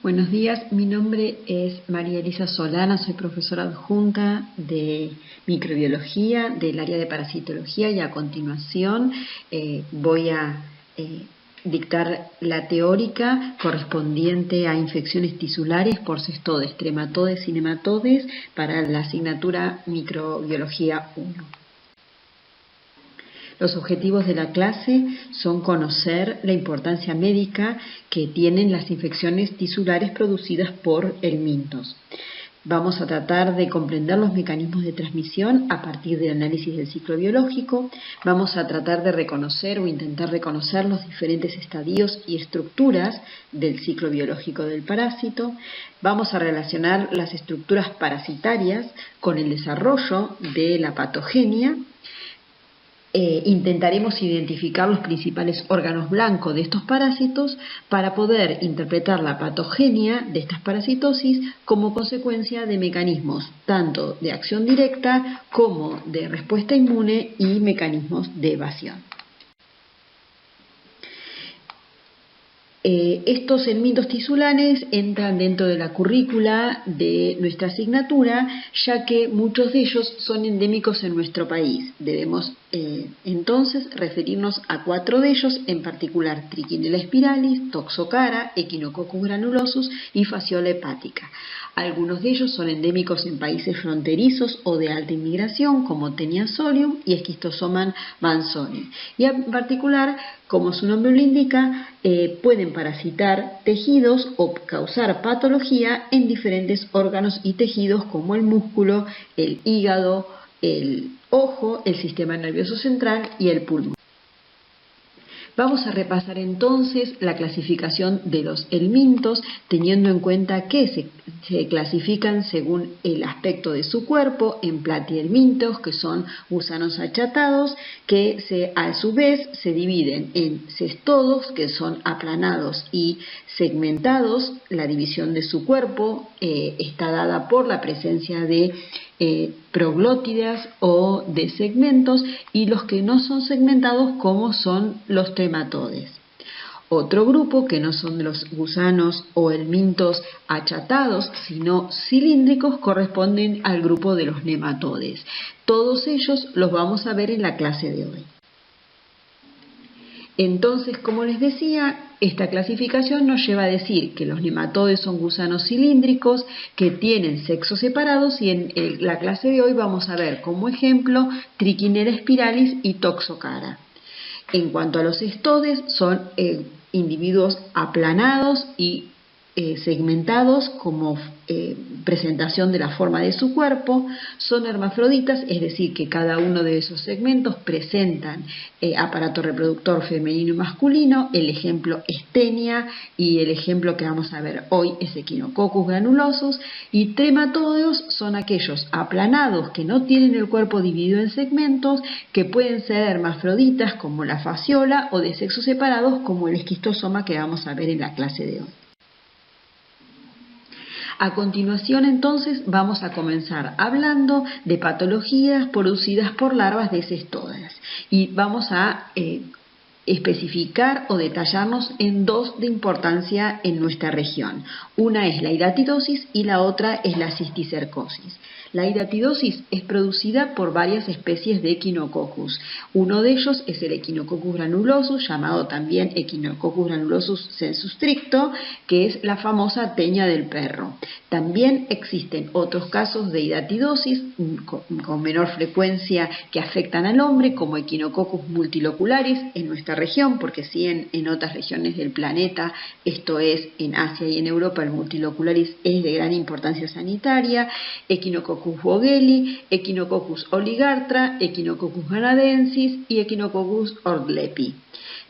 Buenos días, mi nombre es María Elisa Solana, soy profesora adjunta de microbiología del área de parasitología y a continuación voy a dictar la teórica correspondiente a infecciones tisulares por cestodes, trematodes y nematodes para la asignatura Microbiología 1. Los objetivos de la clase son conocer la importancia médica que tienen las infecciones tisulares producidas por helmintos. Vamos a tratar de comprender los mecanismos de transmisión a partir del análisis del ciclo biológico. Vamos a tratar de reconocer o intentar reconocer los diferentes estadios y estructuras del ciclo biológico del parásito. Vamos a relacionar las estructuras parasitarias con el desarrollo de la patogenia. Intentaremos identificar los principales órganos blancos de estos parásitos para poder interpretar la patogenia de estas parasitosis como consecuencia de mecanismos tanto de acción directa como de respuesta inmune y mecanismos de evasión. Estos helmintos tisulares entran dentro de la currícula de nuestra asignatura, ya que muchos de ellos son endémicos en nuestro país. Debemos entonces referirnos a 4 de ellos, en particular Trichinella spiralis, Toxocara, Echinococcus granulosus y Fasciola hepática. Algunos de ellos son endémicos en países fronterizos o de alta inmigración, como Taenia-Solium y Schistosoma manzoni. Y en particular, como su nombre lo indica, pueden parasitar tejidos o causar patología en diferentes órganos y tejidos como el músculo, el hígado, el ojo, el sistema nervioso central y el pulmón. Vamos a repasar entonces la clasificación de los helmintos, teniendo en cuenta que se clasifican según el aspecto de su cuerpo en platyhelmintos, que son gusanos achatados, que a su vez se dividen en cestodos, que son aplanados y segmentados. La división de su cuerpo está dada por la presencia de proglótidas o de segmentos, y los que no son segmentados, como son los trematodes. Otro grupo, que no son los gusanos o helmintos achatados, sino cilíndricos, corresponden al grupo de los nematodes. Todos ellos los vamos a ver en la clase de hoy. Entonces, como les decía, esta clasificación nos lleva a decir que los nematodes son gusanos cilíndricos que tienen sexos separados, y en la clase de hoy vamos a ver como ejemplo Trichinella spiralis y Toxocara. En cuanto a los cestodes, son individuos aplanados y segmentados como presentación de la forma de su cuerpo. Son hermafroditas, es decir, que cada uno de esos segmentos presentan aparato reproductor femenino y masculino. El ejemplo es Taenia y el ejemplo que vamos a ver hoy es Echinococcus granulosus. Y trematodeos son aquellos aplanados que no tienen el cuerpo dividido en segmentos, que pueden ser hermafroditas como la fasciola o de sexos separados como el esquistosoma que vamos a ver en la clase de hoy. A continuación, entonces, vamos a comenzar hablando de patologías producidas por larvas de cestodas, y vamos a especificar o detallarnos en 2 de importancia en nuestra región. Una es la hidatidosis y la otra es la cisticercosis. La hidatidosis es producida por varias especies de Echinococcus. Uno de ellos es el Echinococcus granulosus, llamado también Echinococcus granulosus sensu stricto, que es la famosa teña del perro. También existen otros casos de hidatidosis con menor frecuencia que afectan al hombre, como Echinococcus multilocularis en nuestra región, porque sí en otras regiones del planeta, esto es en Asia y en Europa, el multilocularis es de gran importancia sanitaria. Echinococcus vogeli, Echinococcus oligartra, Echinococcus canadensis y Echinococcus ordlepi.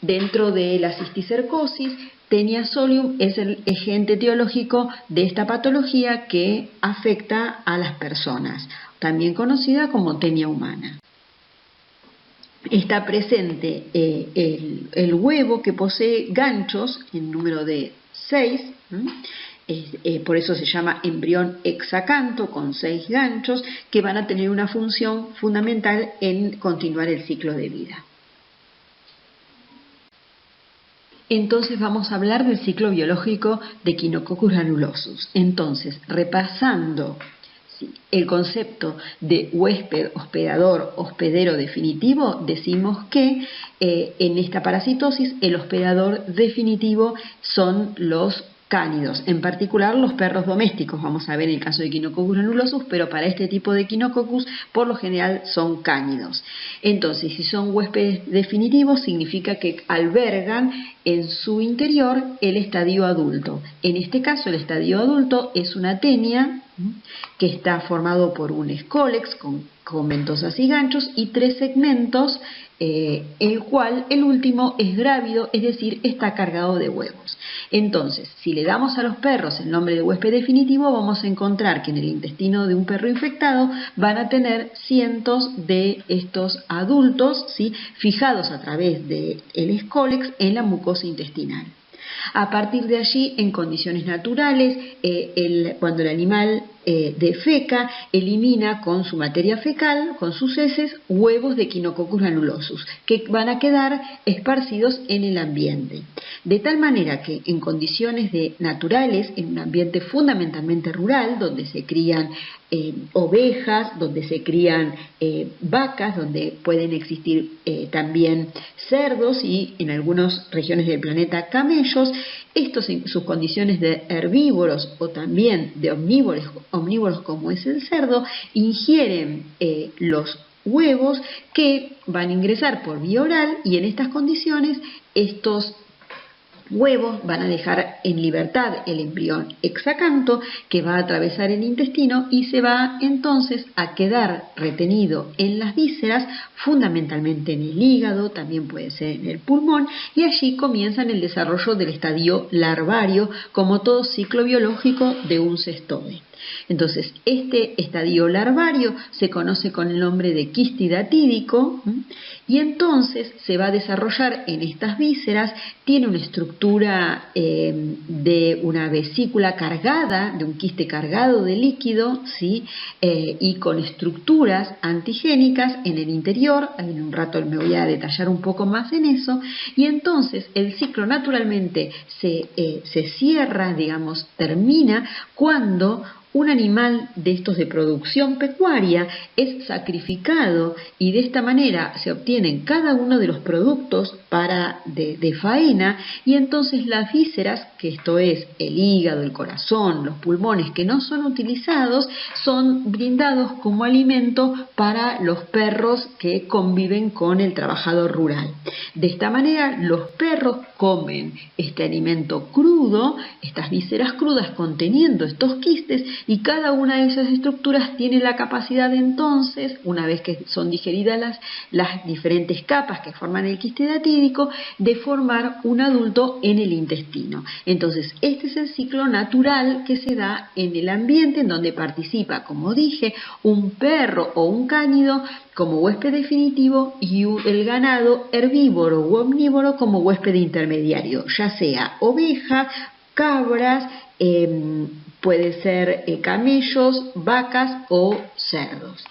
Dentro de la cisticercosis, Taenia-Solium es el agente etiológico de esta patología que afecta a las personas, también conocida como tenia humana. Está presente el huevo, que posee ganchos en número de 6, por eso se llama embrión hexacanto, con 6 ganchos que van a tener una función fundamental en continuar el ciclo de vida. Entonces vamos a hablar del ciclo biológico de Echinococcus granulosus. Entonces, repasando el concepto de huésped, hospedador, hospedero definitivo, decimos que en esta parasitosis el hospedador definitivo son los cánidos, en particular los perros domésticos. Vamos a ver el caso de Echinococcus granulosus, pero para este tipo de Echinococcus por lo general son cánidos. Entonces, si son huéspedes definitivos, significa que albergan en su interior el estadio adulto. En este caso, el estadio adulto es una tenia que está formado por un escólex con ventosas y ganchos y 3 segmentos, el cual el último es grávido, es decir, está cargado de huevos. Entonces, si le damos a los perros el nombre de huésped definitivo, vamos a encontrar que en el intestino de un perro infectado van a tener cientos de estos adultos, ¿sí?, fijados a través del escólex en la mucosa intestinal. A partir de allí, en condiciones naturales, cuando el animal defeca, elimina con su materia fecal, con sus heces, huevos de Echinococcus granulosus, que van a quedar esparcidos en el ambiente. De tal manera que en condiciones naturales, en un ambiente fundamentalmente rural, donde se crían ovejas, donde se crían vacas, donde pueden existir también cerdos y en algunas regiones del planeta camellos, estos en sus condiciones de herbívoros o también de omnívoros como es el cerdo, ingieren los huevos que van a ingresar por vía oral y en estas condiciones estos huevos van a dejar en libertad el embrión hexacanto que va a atravesar el intestino y se va entonces a quedar retenido en las vísceras, fundamentalmente en el hígado, también puede ser en el pulmón, y allí comienzan el desarrollo del estadio larvario como todo ciclo biológico de un cestoide. Entonces, este estadio larvario se conoce con el nombre de quiste hidatídico y entonces se va a desarrollar en estas vísceras, tiene una estructura de una vesícula cargada, de un quiste cargado de líquido, ¿sí?, y con estructuras antigénicas en el interior. En un rato me voy a detallar un poco más en eso, y entonces el ciclo naturalmente se cierra, digamos, termina cuando un animal de estos de producción pecuaria es sacrificado y de esta manera se obtienen cada uno de los productos de faena, y entonces las vísceras, que esto es el hígado, el corazón, los pulmones que no son utilizados, son brindados como alimento para los perros que conviven con el trabajador rural. De esta manera los perros comen este alimento crudo, estas vísceras crudas conteniendo estos quistes, y cada una de esas estructuras tiene la capacidad de entonces, una vez que son digeridas las diferentes capas que forman el quiste hidatídico, de formar un adulto en el intestino. Entonces, este es el ciclo natural que se da en el ambiente, en donde participa, como dije, un perro o un cánido como huésped definitivo y el ganado herbívoro u omnívoro como huésped intermediario, ya sea oveja, cabras, puede ser camellos, vacas o cerdos.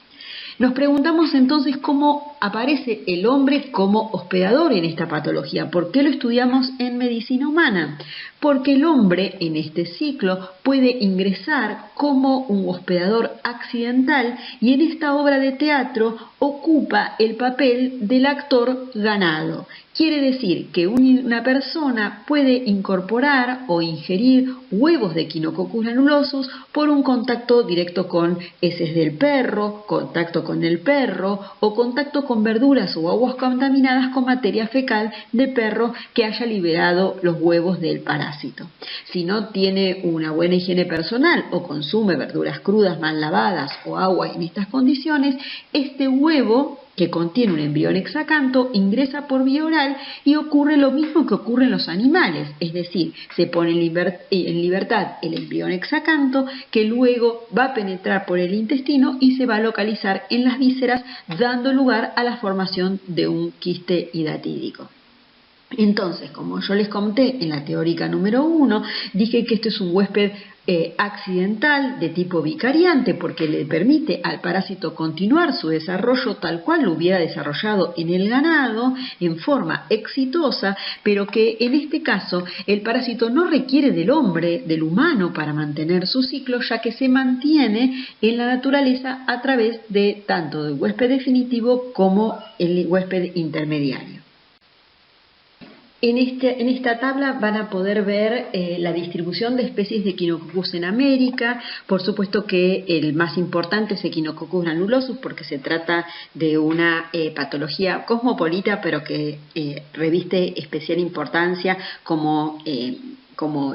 Nos preguntamos entonces cómo aparece el hombre como hospedador en esta patología. ¿Por qué lo estudiamos en medicina humana? Porque el hombre en este ciclo puede ingresar como un hospedador accidental y en esta obra de teatro ocupa el papel del actor ganado. Quiere decir que una persona puede incorporar o ingerir huevos de Echinococcus granulosus por un contacto directo con heces del perro, contacto con el perro o contacto con verduras o aguas contaminadas con materia fecal de perro que haya liberado los huevos del parásito. Si no tiene una buena higiene personal o consume verduras crudas mal lavadas o agua en estas condiciones, este huevo que contiene un embrión hexacanto ingresa por vía oral y ocurre lo mismo que ocurre en los animales, es decir, se pone en libertad el embrión hexacanto que luego va a penetrar por el intestino y se va a localizar en las vísceras, dando lugar a la formación de un quiste hidatídico. Entonces, como yo les conté en la teórica número 1, dije que este es un huésped accidental de tipo vicariante porque le permite al parásito continuar su desarrollo tal cual lo hubiera desarrollado en el ganado en forma exitosa, pero que en este caso el parásito no requiere del hombre, del humano, para mantener su ciclo, ya que se mantiene en la naturaleza a través de tanto del huésped definitivo como el huésped intermediario. En esta tabla van a poder ver la distribución de especies de Echinococcus en América. Por supuesto que el más importante es Echinococcus granulosus porque se trata de una patología cosmopolita, pero que reviste especial importancia como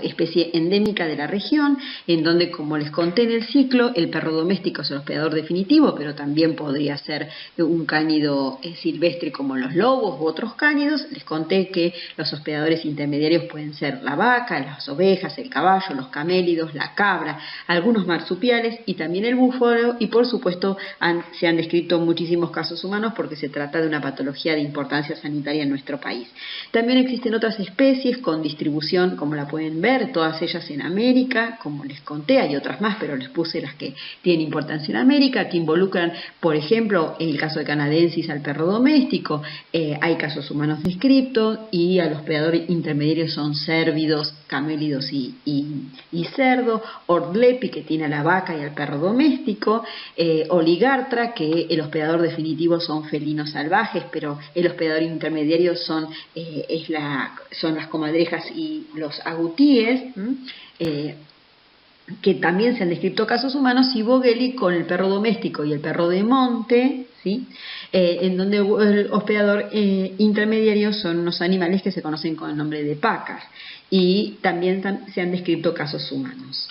especie endémica de la región, en donde, como les conté en el ciclo, el perro doméstico es el hospedador definitivo, pero también podría ser un cánido silvestre como los lobos u otros cánidos. Les conté que los hospedadores intermediarios pueden ser la vaca, las ovejas, el caballo, los camélidos, la cabra, algunos marsupiales y también el búfalo, y por supuesto se han descrito muchísimos casos humanos porque se trata de una patología de importancia sanitaria en nuestro país. También existen otras especies con distribución, como la pueden ver, todas ellas en América, como les conté, hay otras más, pero les puse las que tienen importancia en América, que involucran, por ejemplo, en el caso de Canadensis al perro doméstico, hay casos humanos descriptos, y al hospedador intermediario son cérvidos, camélidos y cerdo, Ordlepi, que tiene a la vaca y al perro doméstico, Oligartra, que el hospedador definitivo son felinos salvajes, pero el hospedador intermediario son las comadrejas y los agutíes, que también se han descrito casos humanos, y Vogeli con el perro doméstico y el perro de monte, ¿sí? En donde el hospedador intermediario son unos animales que se conocen con el nombre de pacas, y también se han descrito casos humanos.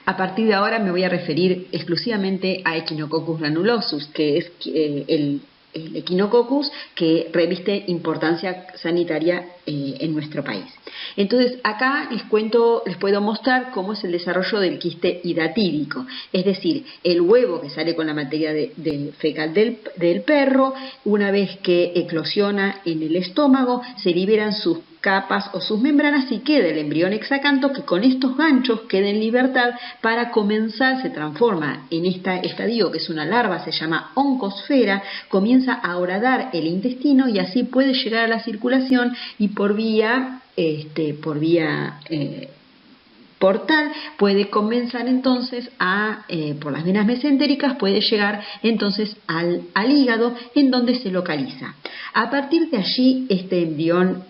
A partir de ahora me voy a referir exclusivamente a Echinococcus granulosus, que es el Echinococcus que reviste importancia sanitaria en nuestro país. Entonces acá les puedo mostrar cómo es el desarrollo del quiste hidatídico, es decir, el huevo que sale con la materia fecal del perro. Una vez que eclosiona en el estómago, se liberan sus capas o sus membranas y queda el embrión hexacanto, que con estos ganchos queda en libertad para comenzar, se transforma en este estadio que es una larva, se llama oncosfera, comienza a horadar el intestino y así puede llegar a la circulación, y por vía portal puede comenzar entonces por las venas mesentéricas, puede llegar entonces al hígado, en donde se localiza. A partir de allí, este embrión,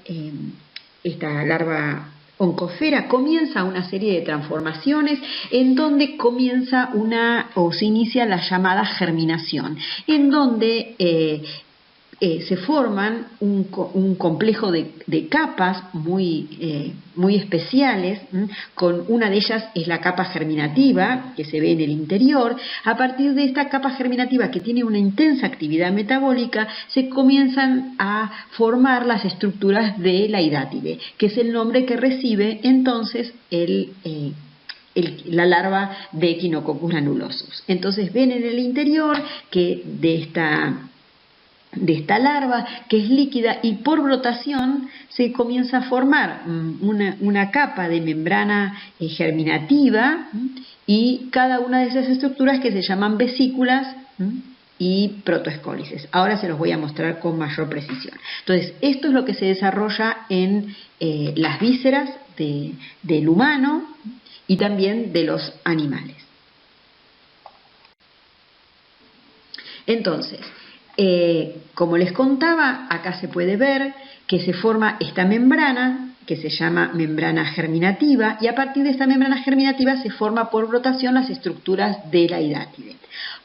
esta larva oncosfera, comienza una serie de transformaciones en donde se inicia la llamada germinación, en donde se forman un complejo de capas muy especiales, con una de ellas es la capa germinativa que se ve en el interior. A partir de esta capa germinativa, que tiene una intensa actividad metabólica, se comienzan a formar las estructuras de la hidátide, que es el nombre que recibe entonces la larva de Echinococcus granulosus. Entonces ven en el interior que de esta larva, que es líquida, y por brotación se comienza a formar una capa de membrana germinativa, y cada una de esas estructuras que se llaman vesículas y protoescólices. Ahora se los voy a mostrar con mayor precisión. Entonces, esto es lo que se desarrolla en las vísceras del humano y también de los animales. Entonces, como les contaba, acá se puede ver que se forma esta membrana que se llama membrana germinativa, y a partir de esta membrana germinativa se forma por brotación las estructuras de la hidátide.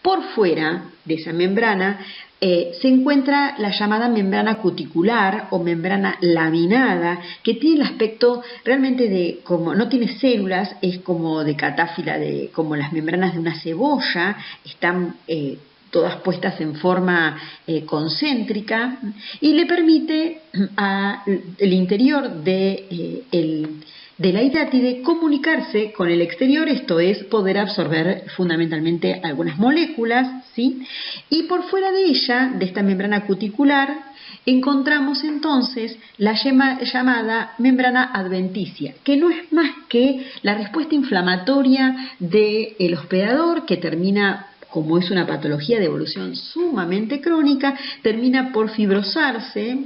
Por fuera de esa membrana se encuentra la llamada membrana cuticular o membrana laminada, que tiene el aspecto realmente como no tiene células, es como de catáfila, como las membranas de una cebolla, están todas puestas en forma concéntrica, y le permite al interior del de la hidátide comunicarse con el exterior, esto es, poder absorber fundamentalmente algunas moléculas, ¿sí? Y por fuera de ella, de esta membrana cuticular, encontramos entonces la llamada membrana adventicia, que no es más que la respuesta inflamatoria del hospedador, que termina, como es una patología de evolución sumamente crónica, termina por fibrosarse,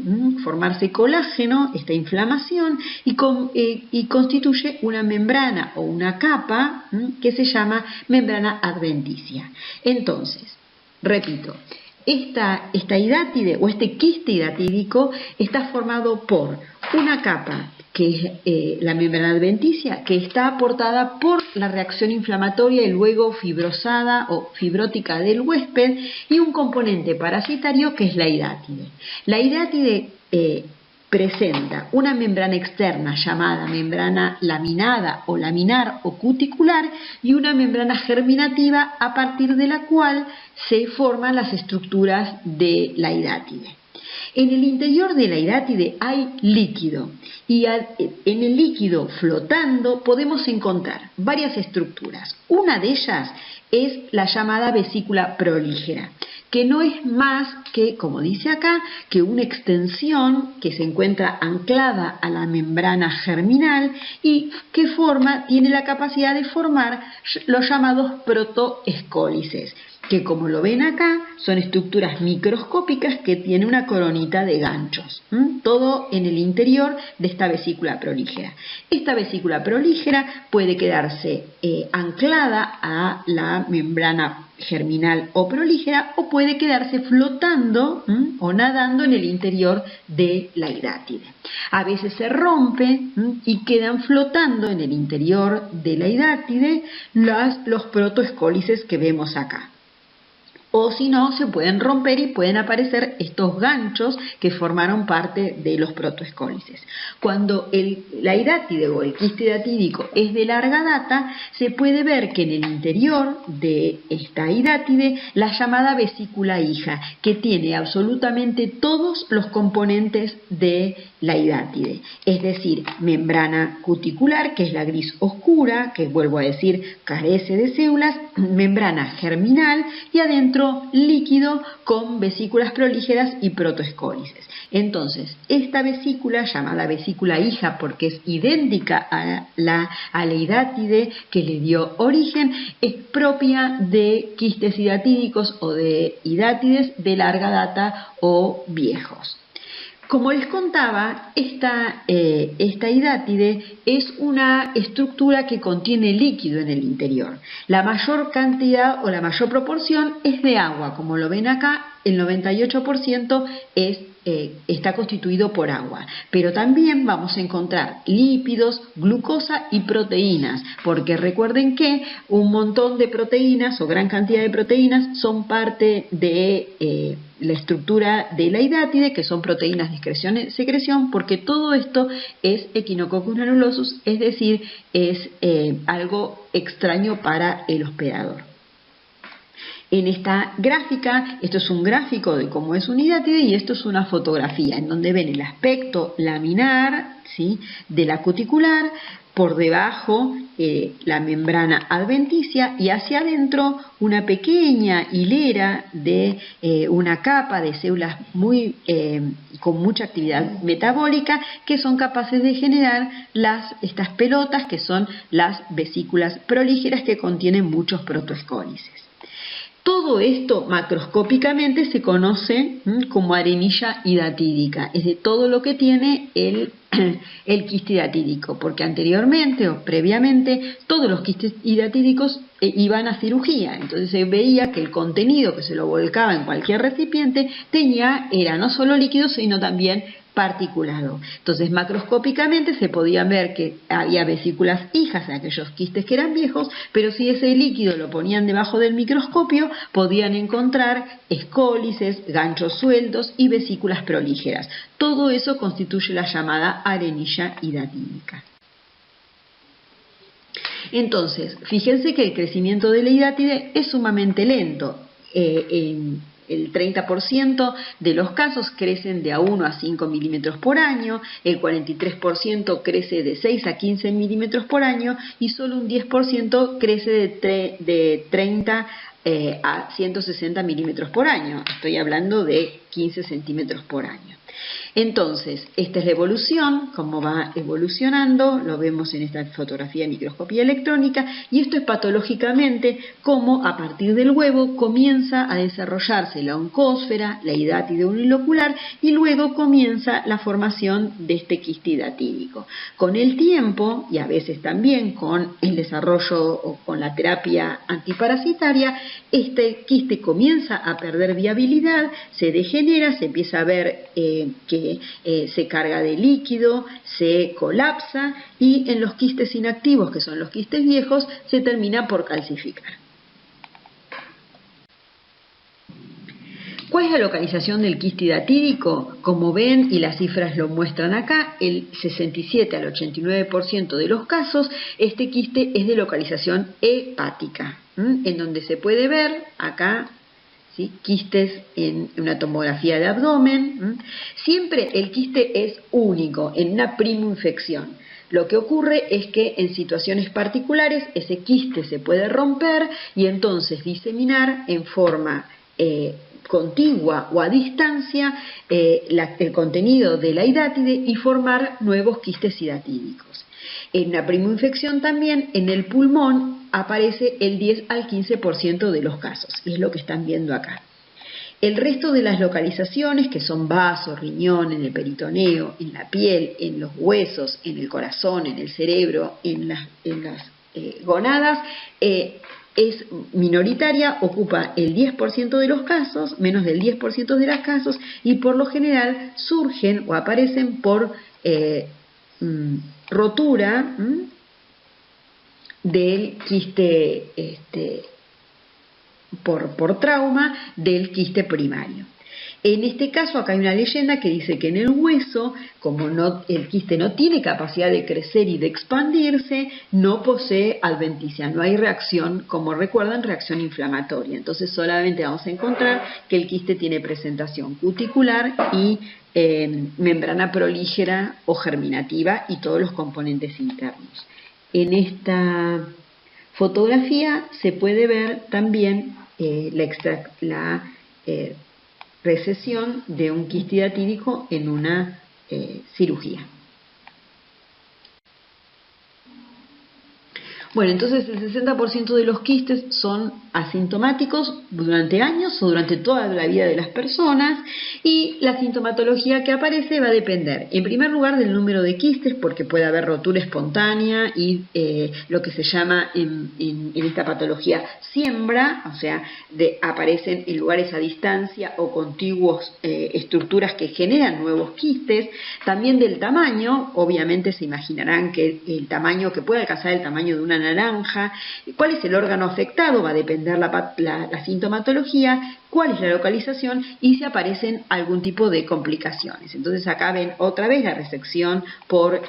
formarse colágeno, esta inflamación, y constituye una membrana o una capa que se llama membrana adventicia. Entonces, repito, esta hidátide o este quiste hidatídico está formado por una capa que es la membrana adventicia, que está aportada por la reacción inflamatoria y luego fibrosada o fibrótica del huésped, y un componente parasitario que es la hidátide. La hidátide presenta una membrana externa llamada membrana laminada o laminar o cuticular y una membrana germinativa a partir de la cual se forman las estructuras de la hidátide. En el interior de la hidátide hay líquido y en el líquido flotando podemos encontrar varias estructuras. Una de ellas es la llamada vesícula prolígera, que no es más que, como dice acá, que una extensión que se encuentra anclada a la membrana germinal y que tiene la capacidad de formar los llamados protoescólices, que, como lo ven acá, son estructuras microscópicas que tienen una coronita de ganchos, todo en el interior de esta vesícula prolígera. Esta vesícula prolígera puede quedarse anclada a la membrana germinal o prolígera, o puede quedarse flotando o nadando en el interior de la hidátide. A veces se rompe y quedan flotando en el interior de la hidátide los protoescólices que vemos acá. O si no, se pueden romper y pueden aparecer estos ganchos que formaron parte de los protoescólices. Cuando la hidátide o el quiste hidatídico es de larga data, se puede ver que en el interior de esta hidátide la llamada vesícula hija, que tiene absolutamente todos los componentes de la hidátide, es decir, membrana cuticular, que es la gris oscura, que vuelvo a decir carece de células, membrana germinal y adentro líquido con vesículas prolígeras y protoescólices. Entonces, esta vesícula, llamada vesícula hija porque es idéntica a la hidátide que le dio origen, es propia de quistes hidatídicos o de hidátides de larga data o viejos. Como les contaba, esta hidátide es una estructura que contiene líquido en el interior. La mayor cantidad o la mayor proporción es de agua. Como lo ven acá, el 98% está constituido por agua. Pero también vamos a encontrar lípidos, glucosa y proteínas, porque recuerden que un montón de proteínas o gran cantidad de proteínas son parte de la estructura de la hidátide, que son proteínas de secreción, porque todo esto es Echinococcus granulosus, es decir, es algo extraño para el hospedador. En esta gráfica, esto es un gráfico de cómo es una hidátide y esto es una fotografía en donde ven el aspecto laminar, ¿sí?, de la cuticular, por debajo la membrana adventicia y hacia adentro una pequeña hilera de una capa de células con mucha actividad metabólica que son capaces de generar estas pelotas que son las vesículas prolígeras que contienen muchos protoescólices. Todo esto macroscópicamente se conoce como arenilla hidatídica, es de todo lo que tiene el quiste hidatídico, porque anteriormente o previamente todos los quistes hidatídicos iban a cirugía, entonces se veía que el contenido que se lo volcaba en cualquier recipiente era no solo líquido sino también particulado. Entonces macroscópicamente se podía ver que había vesículas hijas en aquellos quistes que eran viejos, pero si ese líquido lo ponían debajo del microscopio podían encontrar escólices, ganchos sueltos y vesículas prolígeras. Todo eso constituye la llamada arenilla hidatídica. Entonces, fíjense que el crecimiento de la hidátide es sumamente lento. el 30% de los casos crecen de a 1 a 5 milímetros por año, el 43% crece de 6 a 15 milímetros por año y solo un 10% crece de 30 a 160 milímetros por año. Estoy hablando de 15 centímetros por año. Entonces, esta es la evolución, cómo va evolucionando, lo vemos en esta fotografía de microscopía electrónica, y esto es patológicamente cómo a partir del huevo comienza a desarrollarse la oncósfera, la hidátide unilocular, y luego comienza la formación de este quiste hidatídico. Con el tiempo, y a veces también con el desarrollo o con la terapia antiparasitaria, este quiste comienza a perder viabilidad, se degenera, se empieza a ver que se carga de líquido, se colapsa y en los quistes inactivos, que son los quistes viejos, se termina por calcificar. ¿Cuál es la localización del quiste hidatídico? Como ven, y las cifras lo muestran acá, el 67 al 89% de los casos, este quiste es de localización hepática, en donde se puede ver acá, ¿sí?, quistes en una tomografía de abdomen. Siempre el quiste es único, en una primoinfección. Lo que ocurre es que en situaciones particulares ese quiste se puede romper y entonces diseminar en forma contigua o a distancia el contenido de la hidátide y formar nuevos quistes hidatídicos. En una primoinfección también en el pulmón aparece el 10 al 15% de los casos, y es lo que están viendo acá. El resto de las localizaciones, que son vaso, riñón, en el peritoneo, en la piel, en los huesos, en el corazón, en el cerebro, en las gonadas, es minoritaria, ocupa el 10% de los casos, menos del 10% de los casos, y por lo general surgen o aparecen por rotura del quiste, por trauma del quiste primario. En este caso acá hay una leyenda que dice que en el hueso, como el quiste no tiene capacidad de crecer y de expandirse, no posee adventicia, no hay reacción, como recuerdan, reacción inflamatoria. Entonces solamente vamos a encontrar que el quiste tiene presentación cuticular y membrana prolígera o germinativa y todos los componentes internos. En esta fotografía se puede ver también la recesión de un quiste hidatídico en una cirugía. Bueno, entonces el 60% de los quistes son asintomáticos durante años o durante toda la vida de las personas, y la sintomatología que aparece va a depender, en primer lugar, del número de quistes, porque puede haber rotura espontánea y lo que se llama en esta patología siembra, o sea, aparecen en lugares a distancia o contiguos estructuras que generan nuevos quistes. También del tamaño, obviamente se imaginarán que el tamaño que puede alcanzar el tamaño de una naranja. ¿Cuál es el órgano afectado? Va a depender la sintomatología, cuál es la localización y si aparecen algún tipo de complicaciones. Entonces acá ven otra vez la resección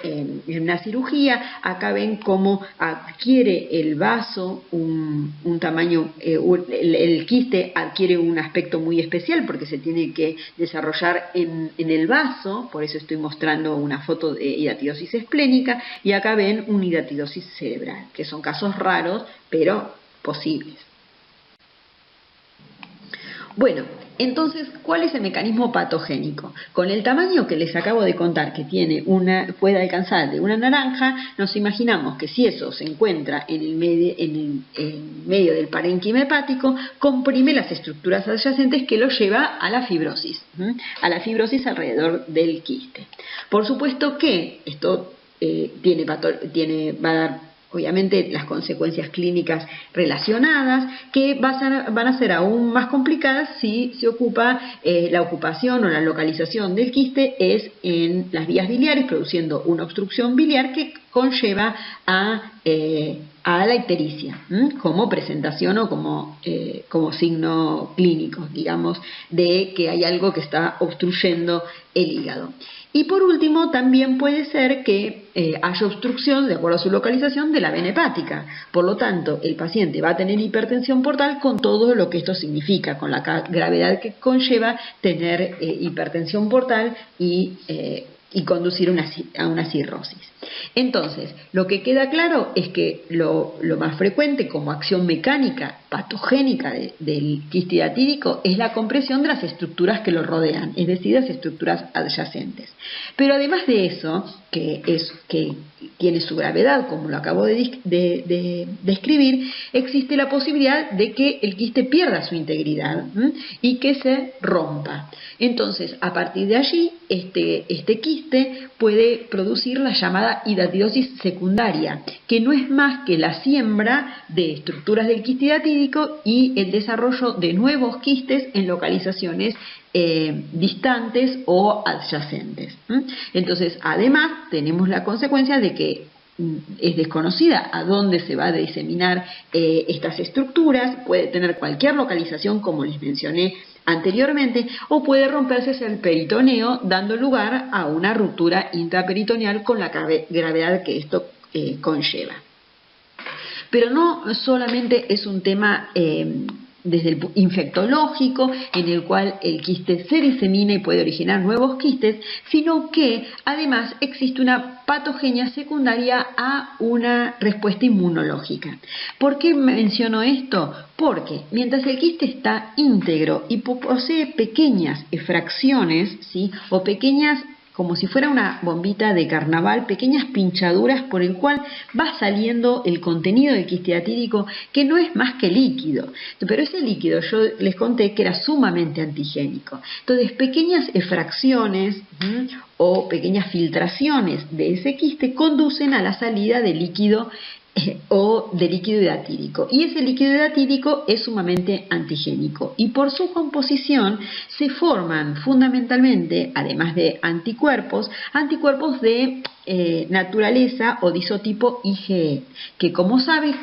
en una cirugía. Acá ven cómo adquiere el vaso un tamaño, el quiste adquiere un aspecto muy especial porque se tiene que desarrollar en el vaso. Por eso estoy mostrando una foto de hidatidosis esplénica, y acá ven una hidatidosis cerebral, que son casos raros pero posibles. Bueno, entonces, ¿cuál es el mecanismo patogénico? Con el tamaño que les acabo de contar, que puede alcanzar de una naranja, nos imaginamos que si eso se encuentra en el medio del parénquima hepático, comprime las estructuras adyacentes, que lo lleva a la fibrosis alrededor del quiste. Por supuesto que esto va a dar obviamente las consecuencias clínicas relacionadas, que van a ser aún más complicadas si se ocupa la ocupación o la localización del quiste es en las vías biliares, produciendo una obstrucción biliar que conlleva a la ictericia, como presentación o como signo clínico, digamos, de que hay algo que está obstruyendo el hígado. Y por último, también puede ser que haya obstrucción, de acuerdo a su localización, de la vena hepática. Por lo tanto, el paciente va a tener hipertensión portal con todo lo que esto significa, con la gravedad que conlleva tener hipertensión portal y conducir a una cirrosis. Entonces, lo que queda claro es que lo más frecuente como acción mecánica patogénica del quiste hidatídico es la compresión de las estructuras que lo rodean, es decir, las estructuras adyacentes. Pero además de eso, que tiene su gravedad, como lo acabo de describir, existe la posibilidad de que el quiste pierda su integridad y que se rompa. Entonces, a partir de allí, este quiste puede producir la llamada hidatidosis secundaria, que no es más que la siembra de estructuras del quiste hidatídico y el desarrollo de nuevos quistes en localizaciones distantes o adyacentes. Entonces, además, tenemos la consecuencia de que es desconocida a dónde se va a diseminar estas estructuras, puede tener cualquier localización, como les mencioné anteriormente, o puede romperse el peritoneo, dando lugar a una ruptura intraperitoneal con la gravedad que esto conlleva. Pero no solamente es un tema desde el infectológico, en el cual el quiste se disemina y puede originar nuevos quistes, sino que además existe una patogenia secundaria a una respuesta inmunológica. ¿Por qué menciono esto? Porque mientras el quiste está íntegro y posee pequeñas efracciones, ¿sí?, o pequeñas, como si fuera una bombita de carnaval, pequeñas pinchaduras por el cual va saliendo el contenido del quiste hidatídico, que no es más que líquido. Pero ese líquido yo les conté que era sumamente antigénico. Entonces, pequeñas efracciones o pequeñas filtraciones de ese quiste conducen a la salida de líquido o de líquido hidatídico, y ese líquido hidatídico es sumamente antigénico, y por su composición se forman fundamentalmente, además de anticuerpos de naturaleza o de isotipo IgE, que, como sabes,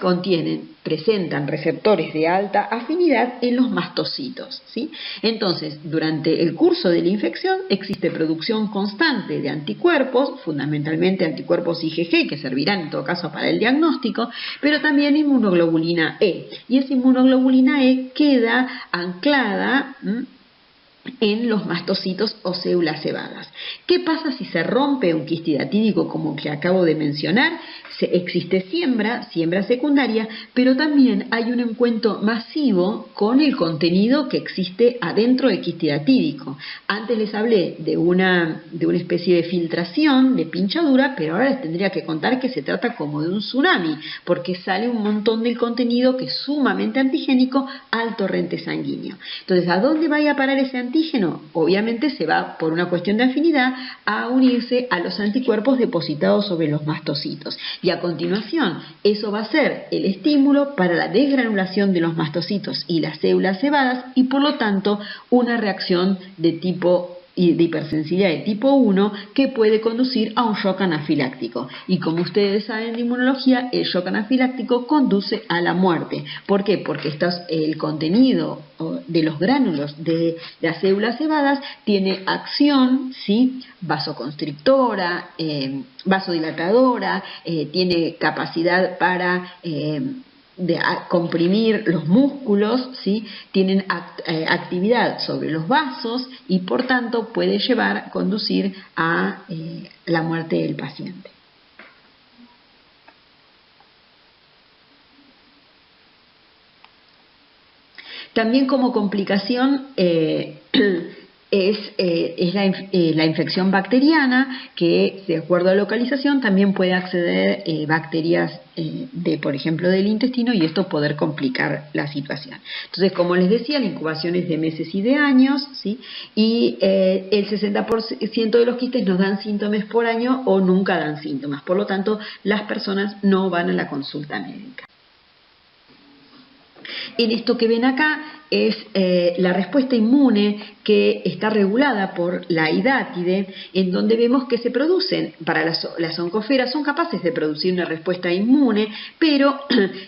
presentan receptores de alta afinidad en los mastocitos, ¿sí? Entonces, durante el curso de la infección existe producción constante de anticuerpos, fundamentalmente anticuerpos IgG, que servirán en todo caso para el diagnóstico, pero también inmunoglobulina E, y esa inmunoglobulina E queda anclada en los mastocitos o células cebadas. ¿Qué pasa si se rompe un quiste hidatídico como que acabo de mencionar? Existe siembra secundaria, pero también hay un encuentro masivo con el contenido que existe adentro del quiste hidatídico. Antes les hablé de una especie de filtración, de pinchadura, pero ahora les tendría que contar que se trata como de un tsunami, porque sale un montón del contenido que es sumamente antigénico al torrente sanguíneo. Entonces, ¿a dónde va a parar ese antígeno? Obviamente se va, por una cuestión de afinidad, a unirse a los anticuerpos depositados sobre los mastocitos. Y a continuación, eso va a ser el estímulo para la desgranulación de los mastocitos y las células cebadas, y por lo tanto una reacción de hipersensibilidad de tipo 1 que puede conducir a un shock anafiláctico. Y como ustedes saben de inmunología, el shock anafiláctico conduce a la muerte. ¿Por qué? Porque el contenido de los gránulos de las células cebadas tiene acción, ¿sí?, vasoconstrictora, vasodilatadora, tiene capacidad para comprimir los músculos, ¿sí?, tienen actividad sobre los vasos y por tanto puede conducir a la muerte del paciente. También como complicación es la infección bacteriana, que de acuerdo a la localización también puede acceder bacterias por ejemplo, del intestino, y esto poder complicar la situación. Entonces, como les decía, la incubación es de meses y de años, ¿sí?, y el 60% de los quistes nos dan síntomas por año o nunca dan síntomas. Por lo tanto, las personas no van a la consulta médica. En esto que ven acá es la respuesta inmune que está regulada por la hidátide, en donde vemos que se producen, para las oncoferas son capaces de producir una respuesta inmune, pero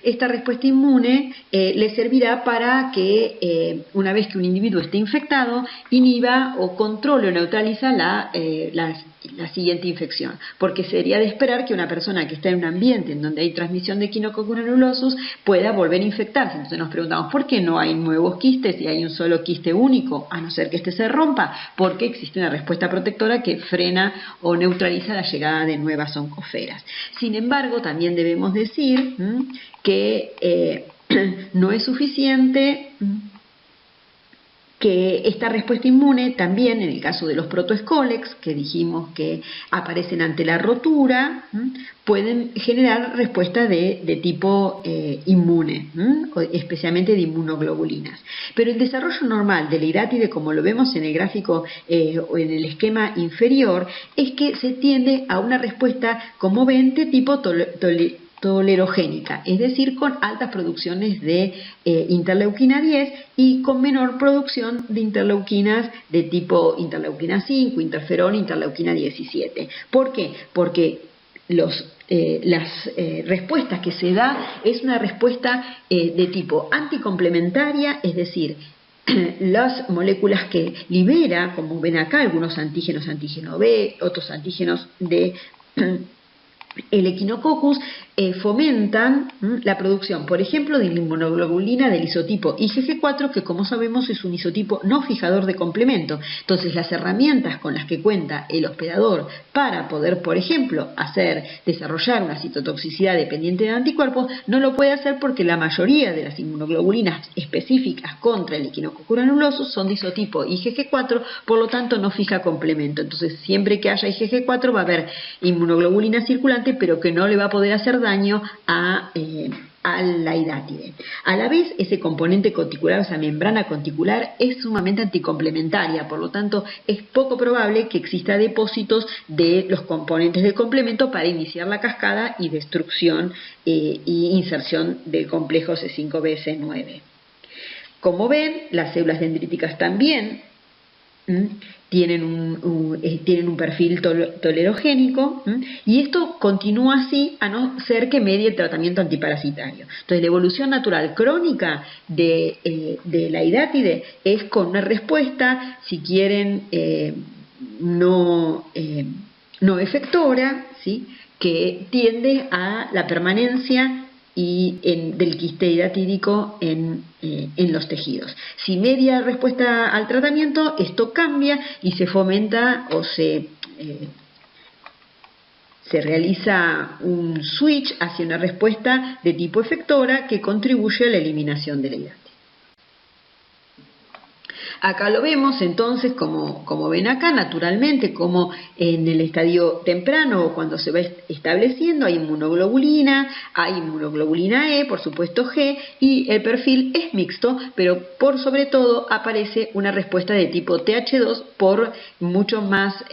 esta respuesta inmune le servirá para que una vez que un individuo esté infectado, inhiba o controle o neutraliza la siguiente infección, porque sería de esperar que una persona que está en un ambiente en donde hay transmisión de Echinococcus granulosus pueda volver a infectarse. Entonces nos preguntamos ¿por qué no hay nuevos quistes y hay un solo quiste único, a no ser que este se rompa? Porque existe una respuesta protectora que frena o neutraliza la llegada de nuevas oncoferas. Sin embargo, también debemos decir que no es suficiente que esta respuesta inmune también, en el caso de los protoescolex, que dijimos que aparecen ante la rotura, pueden generar respuesta de tipo inmune, especialmente de inmunoglobulinas. Pero el desarrollo normal de la hidátide, como lo vemos en el gráfico o en el esquema inferior, es que se tiende a una respuesta, como ven, de tipo tolerogénica, es decir, con altas producciones de interleuquina 10 y con menor producción de interleuquinas de tipo interleuquina 5, interferón, interleuquina 17. ¿Por qué? Porque las respuestas que se da es una respuesta de tipo anticomplementaria, es decir, las moléculas que libera, como ven acá, algunos antígenos, antígeno B, otros antígenos de el Echinococcus, fomentan la producción, por ejemplo, de la inmunoglobulina del isotipo IgG4, que como sabemos es un isotipo no fijador de complemento. Entonces las herramientas con las que cuenta el hospedador para poder, por ejemplo, desarrollar una citotoxicidad dependiente de anticuerpos, no lo puede hacer porque la mayoría de las inmunoglobulinas específicas contra el Echinococcus granulosus son de isotipo IgG4, por lo tanto no fija complemento. Entonces siempre que haya IgG4 va a haber inmunoglobulina circulante, pero que no le va a poder hacer daño a la hidátide. A la vez, ese componente conticular, esa membrana conticular, es sumamente anticomplementaria, por lo tanto es poco probable que exista depósitos de los componentes del complemento para iniciar la cascada y destrucción e inserción del complejo C5b-C9. Como ven, las células dendríticas también tienen un perfil tolerogénico, y esto continúa así a no ser que medie el tratamiento antiparasitario. Entonces la evolución natural crónica de la hidátide es con una respuesta, si quieren, no efectora, ¿sí?, que tiende a la permanencia del quiste hidatídico en los tejidos. Si media respuesta al tratamiento, esto cambia y se fomenta o se realiza un switch hacia una respuesta de tipo efectora que contribuye a la eliminación de la hidátide. Acá lo vemos entonces, como ven acá, naturalmente, como en el estadio temprano o cuando se va estableciendo hay inmunoglobulina, hay inmunoglobulina E, por supuesto G, y el perfil es mixto, pero por sobre todo aparece una respuesta de tipo TH2 por mucho más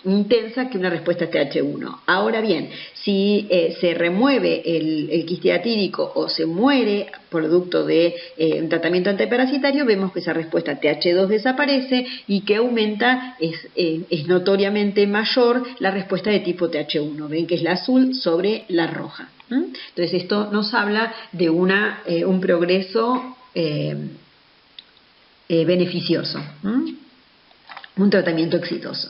intensa que una respuesta TH1. Ahora bien, si se remueve el quiste hidatídico o se muere producto de un tratamiento antiparasitario, vemos que esa respuesta TH2 desaparece y que aumenta, es notoriamente mayor la respuesta de tipo TH1. Ven que es la azul sobre la roja. Entonces esto nos habla de un progreso beneficioso, un tratamiento exitoso.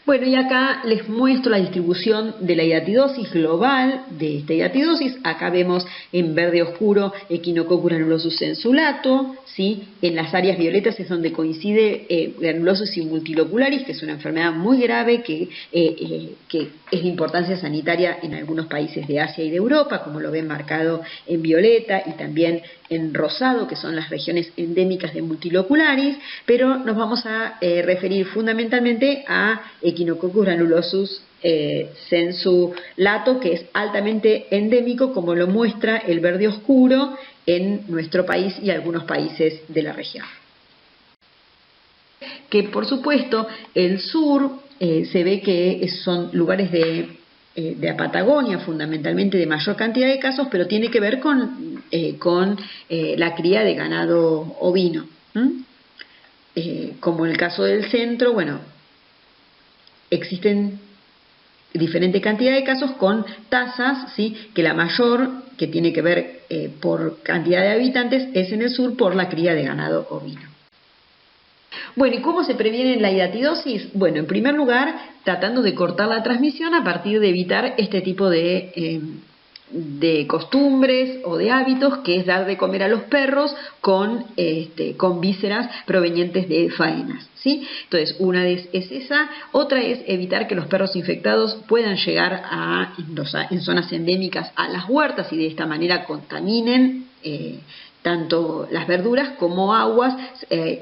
Bueno, y acá les muestro la distribución de la hidatidosis global de esta hidatidosis. Acá vemos en verde oscuro Echinococcus granulosus sensulato, ¿sí? En las áreas violetas es donde coincide granulosis multilocularis, que es una enfermedad muy grave que es de importancia sanitaria en algunos países de Asia y de Europa, como lo ven marcado en violeta y también en rosado, que son las regiones endémicas de multilocularis, pero nos vamos a referir fundamentalmente a Echinococcus granulosus sensulato, que es altamente endémico, como lo muestra el verde oscuro en nuestro país y algunos países de la región. Que por supuesto el sur se ve que son lugares de la Patagonia, fundamentalmente de mayor cantidad de casos, pero tiene que ver con con la cría de ganado ovino. Como en el caso del centro, bueno, existen diferente cantidad de casos con tasas, ¿sí? Que la mayor, que tiene que ver por cantidad de habitantes, es en el sur por la cría de ganado ovino. Bueno, ¿y cómo se previene la hidatidosis? Bueno, en primer lugar, tratando de cortar la transmisión a partir de evitar este tipo de costumbres o de hábitos, que es dar de comer a los perros con vísceras provenientes de faenas, ¿sí? Entonces, una es esa, otra es evitar que los perros infectados puedan llegar en zonas endémicas a las huertas y de esta manera contaminen tanto las verduras como aguas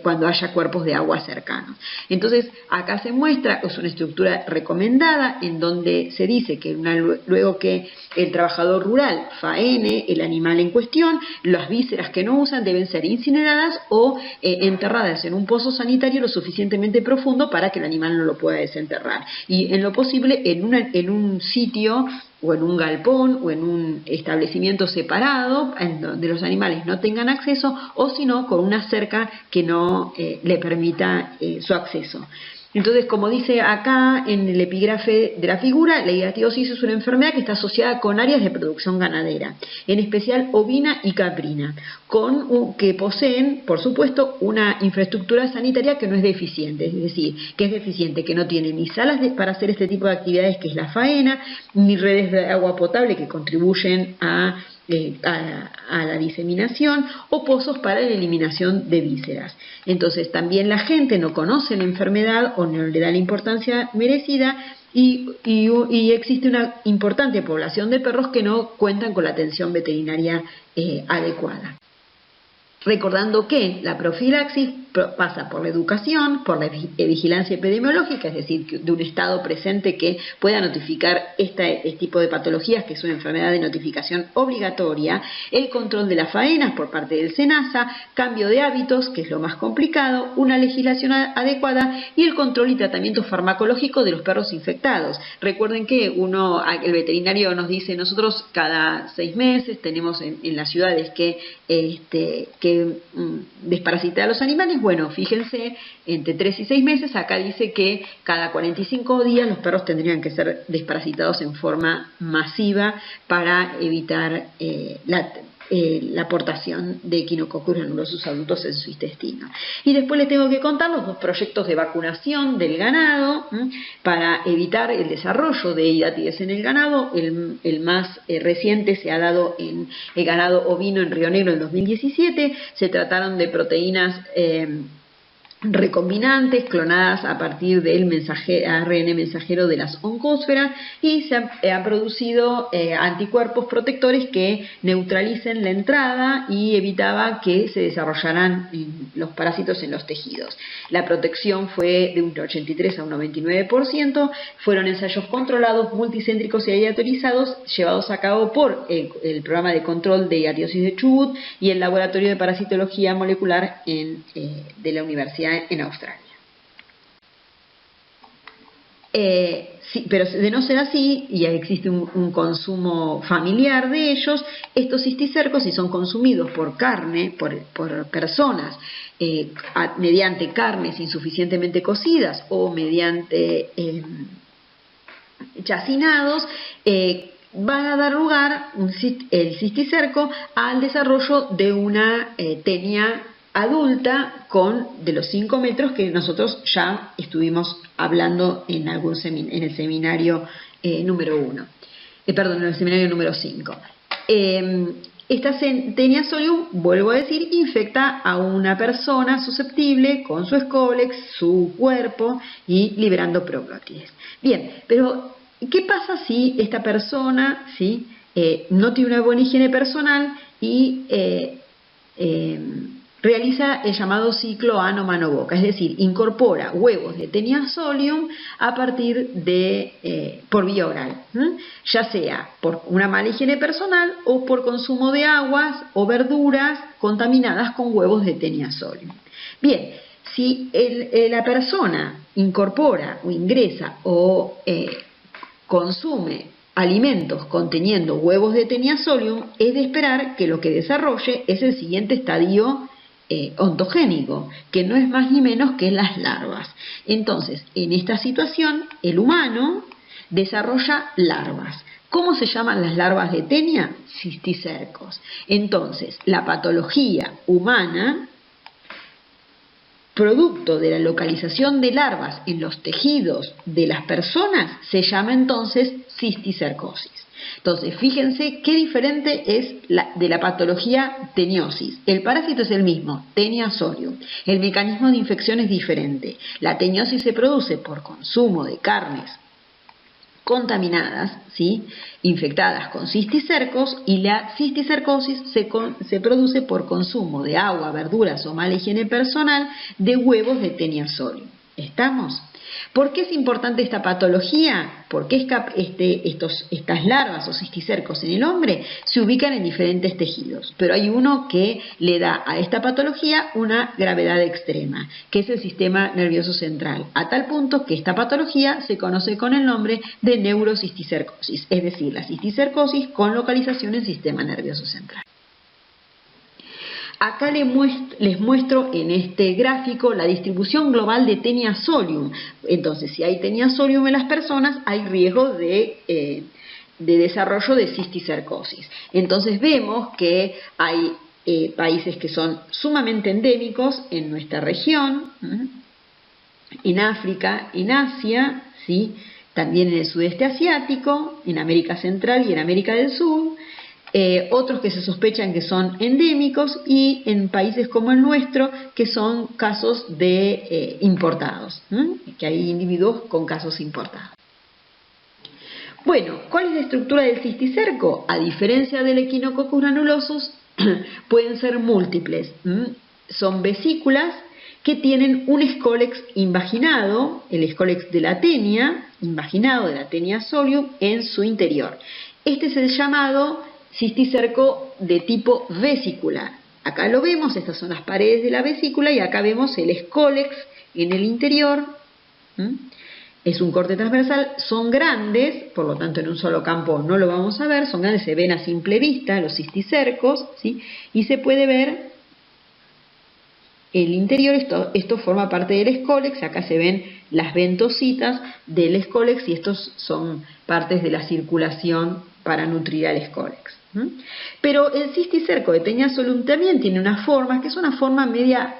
cuando haya cuerpos de agua cercanos. Entonces, acá se muestra, es una estructura recomendada en donde se dice que luego que el trabajador rural faene el animal en cuestión, las vísceras que no usan deben ser incineradas o enterradas en un pozo sanitario lo suficientemente profundo para que el animal no lo pueda desenterrar. Y en lo posible en un sitio o en un galpón o en un establecimiento separado en donde los animales no tengan acceso, o si no con una cerca que no le permita su acceso. Entonces, como dice acá en el epígrafe de la figura, la hidatidosis es una enfermedad que está asociada con áreas de producción ganadera, en especial ovina y caprina, que poseen, por supuesto, una infraestructura sanitaria que no es deficiente, es decir, que es deficiente, que no tiene ni salas para hacer este tipo de actividades que es la faena, ni redes de agua potable que contribuyen a la diseminación, o pozos para la eliminación de vísceras. Entonces también la gente no conoce la enfermedad o no le da la importancia merecida y existe una importante población de perros que no cuentan con la atención veterinaria adecuada. Recordando que la profilaxis pasa por la educación, por la vigilancia epidemiológica, es decir, de un estado presente que pueda notificar este tipo de patologías, que es una enfermedad de notificación obligatoria, el control de las faenas por parte del SENASA, cambio de hábitos, que es lo más complicado, una legislación adecuada y el control y tratamiento farmacológico de los perros infectados. Recuerden que el veterinario nos dice, nosotros cada 6 meses tenemos en las ciudades que desparasitar a los animales. Bueno, fíjense, entre 3 y 6 meses, acá dice que cada 45 días los perros tendrían que ser desparasitados en forma masiva para evitar la aportación de Echinococcus granulosus adultos en su intestino. Y después les tengo que contar los 2 proyectos de vacunación del ganado para evitar el desarrollo de hidatides en el ganado. El más reciente se ha dado en el ganado ovino en Río Negro en 2017. Se trataron de proteínas recombinantes clonadas a partir del ARN mensajero de las oncósferas y se han producido anticuerpos protectores que neutralicen la entrada y evitaba que se desarrollaran los parásitos en los tejidos. La protección fue de un 83 a un 99%, fueron ensayos controlados, multicéntricos y aleatorizados llevados a cabo por el programa de control de hidatidosis de Chubut y el laboratorio de parasitología molecular de la Universidad en Australia. Sí, pero de no ser así, y existe un consumo familiar de ellos, estos cisticercos, si son consumidos por carne, por personas, mediante carnes insuficientemente cocidas o mediante chacinados, van a dar lugar, el cisticerco, al desarrollo de una tenia adulta de los 5 metros que nosotros ya estuvimos hablando en el seminario número 1, en el seminario número 5. Esta tenia solium, vuelvo a decir, infecta a una persona susceptible con su escólex, su cuerpo y liberando proglótides. Bien, pero ¿qué pasa si esta persona no tiene una buena higiene personal y realiza el llamado ciclo ano-mano-boca, es decir, incorpora huevos de Taenia solium a partir por vía oral, ya sea por una mala higiene personal o por consumo de aguas o verduras contaminadas con huevos de Taenia solium? Bien, si la persona incorpora o ingresa o consume alimentos conteniendo huevos de Taenia solium, es de esperar que lo que desarrolle es el siguiente estadio ontogénico, que no es más ni menos que las larvas. Entonces, en esta situación, el humano desarrolla larvas. ¿Cómo se llaman las larvas de Taenia? Cisticercos. Entonces, la patología humana, producto de la localización de larvas en los tejidos de las personas, se llama entonces cisticercosis. Entonces, fíjense qué diferente es de la patología teniosis. El parásito es el mismo, Taenia solium. El mecanismo de infección es diferente. La teniosis se produce por consumo de carnes contaminadas, ¿sí?, infectadas con cisticercos, y la cisticercosis se produce por consumo de agua, verduras o mala higiene personal de huevos de Taenia solium. ¿Estamos? ¿Por qué es importante esta patología? Porque estas larvas o cisticercos en el hombre se ubican en diferentes tejidos, pero hay uno que le da a esta patología una gravedad extrema, que es el sistema nervioso central, a tal punto que esta patología se conoce con el nombre de neurocisticercosis, es decir, la cisticercosis con localización en el sistema nervioso central. Acá les muestro en este gráfico la distribución global de Taenia solium. Entonces, si hay Taenia solium en las personas, hay riesgo de desarrollo de cisticercosis. Entonces vemos que hay países que son sumamente endémicos en nuestra región, en África, en Asia, ¿sí?, también en el sudeste asiático, en América Central y en América del Sur. Otros que se sospechan que son endémicos, y en países como el nuestro que son casos de importados, que hay individuos con casos importados. Bueno, ¿cuál es la estructura del cisticerco? A diferencia del Echinococcus granulosus, pueden ser múltiples. Son vesículas que tienen un escólex invaginado, el escólex de la Taenia, invaginado de la Taenia solium, en su interior. Este es el llamado cisticerco de tipo vesicular. Acá lo vemos, estas son las paredes de la vesícula, y acá vemos el escólex en el interior. Es un corte transversal, son grandes, por lo tanto en un solo campo no lo vamos a ver, son grandes, se ven a simple vista los cisticercos, ¿sí?, y se puede ver el interior. Esto forma parte del escólex. Acá se ven las ventositas del escólex, y estos son partes de la circulación para nutrir al escólex. Pero el cisticerco de Taenia solium también tiene una forma, que es una forma media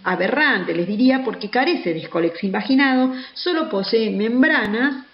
aberrante, les diría, porque carece de escólex invaginado, solo posee membranas.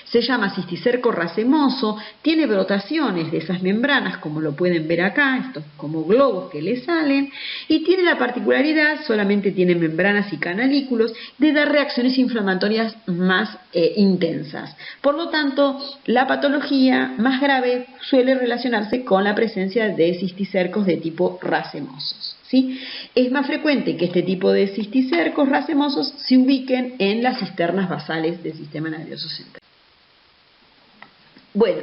Se llama cisticerco racemoso, tiene brotaciones de esas membranas, como lo pueden ver acá, estos como globos que le salen, y tiene la particularidad, solamente tiene membranas y canalículos, de dar reacciones inflamatorias más intensas. Por lo tanto, la patología más grave suele relacionarse con la presencia de cisticercos de tipo racemosos, ¿sí? Es más frecuente que este tipo de cisticercos racemosos se ubiquen en las cisternas basales del sistema nervioso central. Bueno,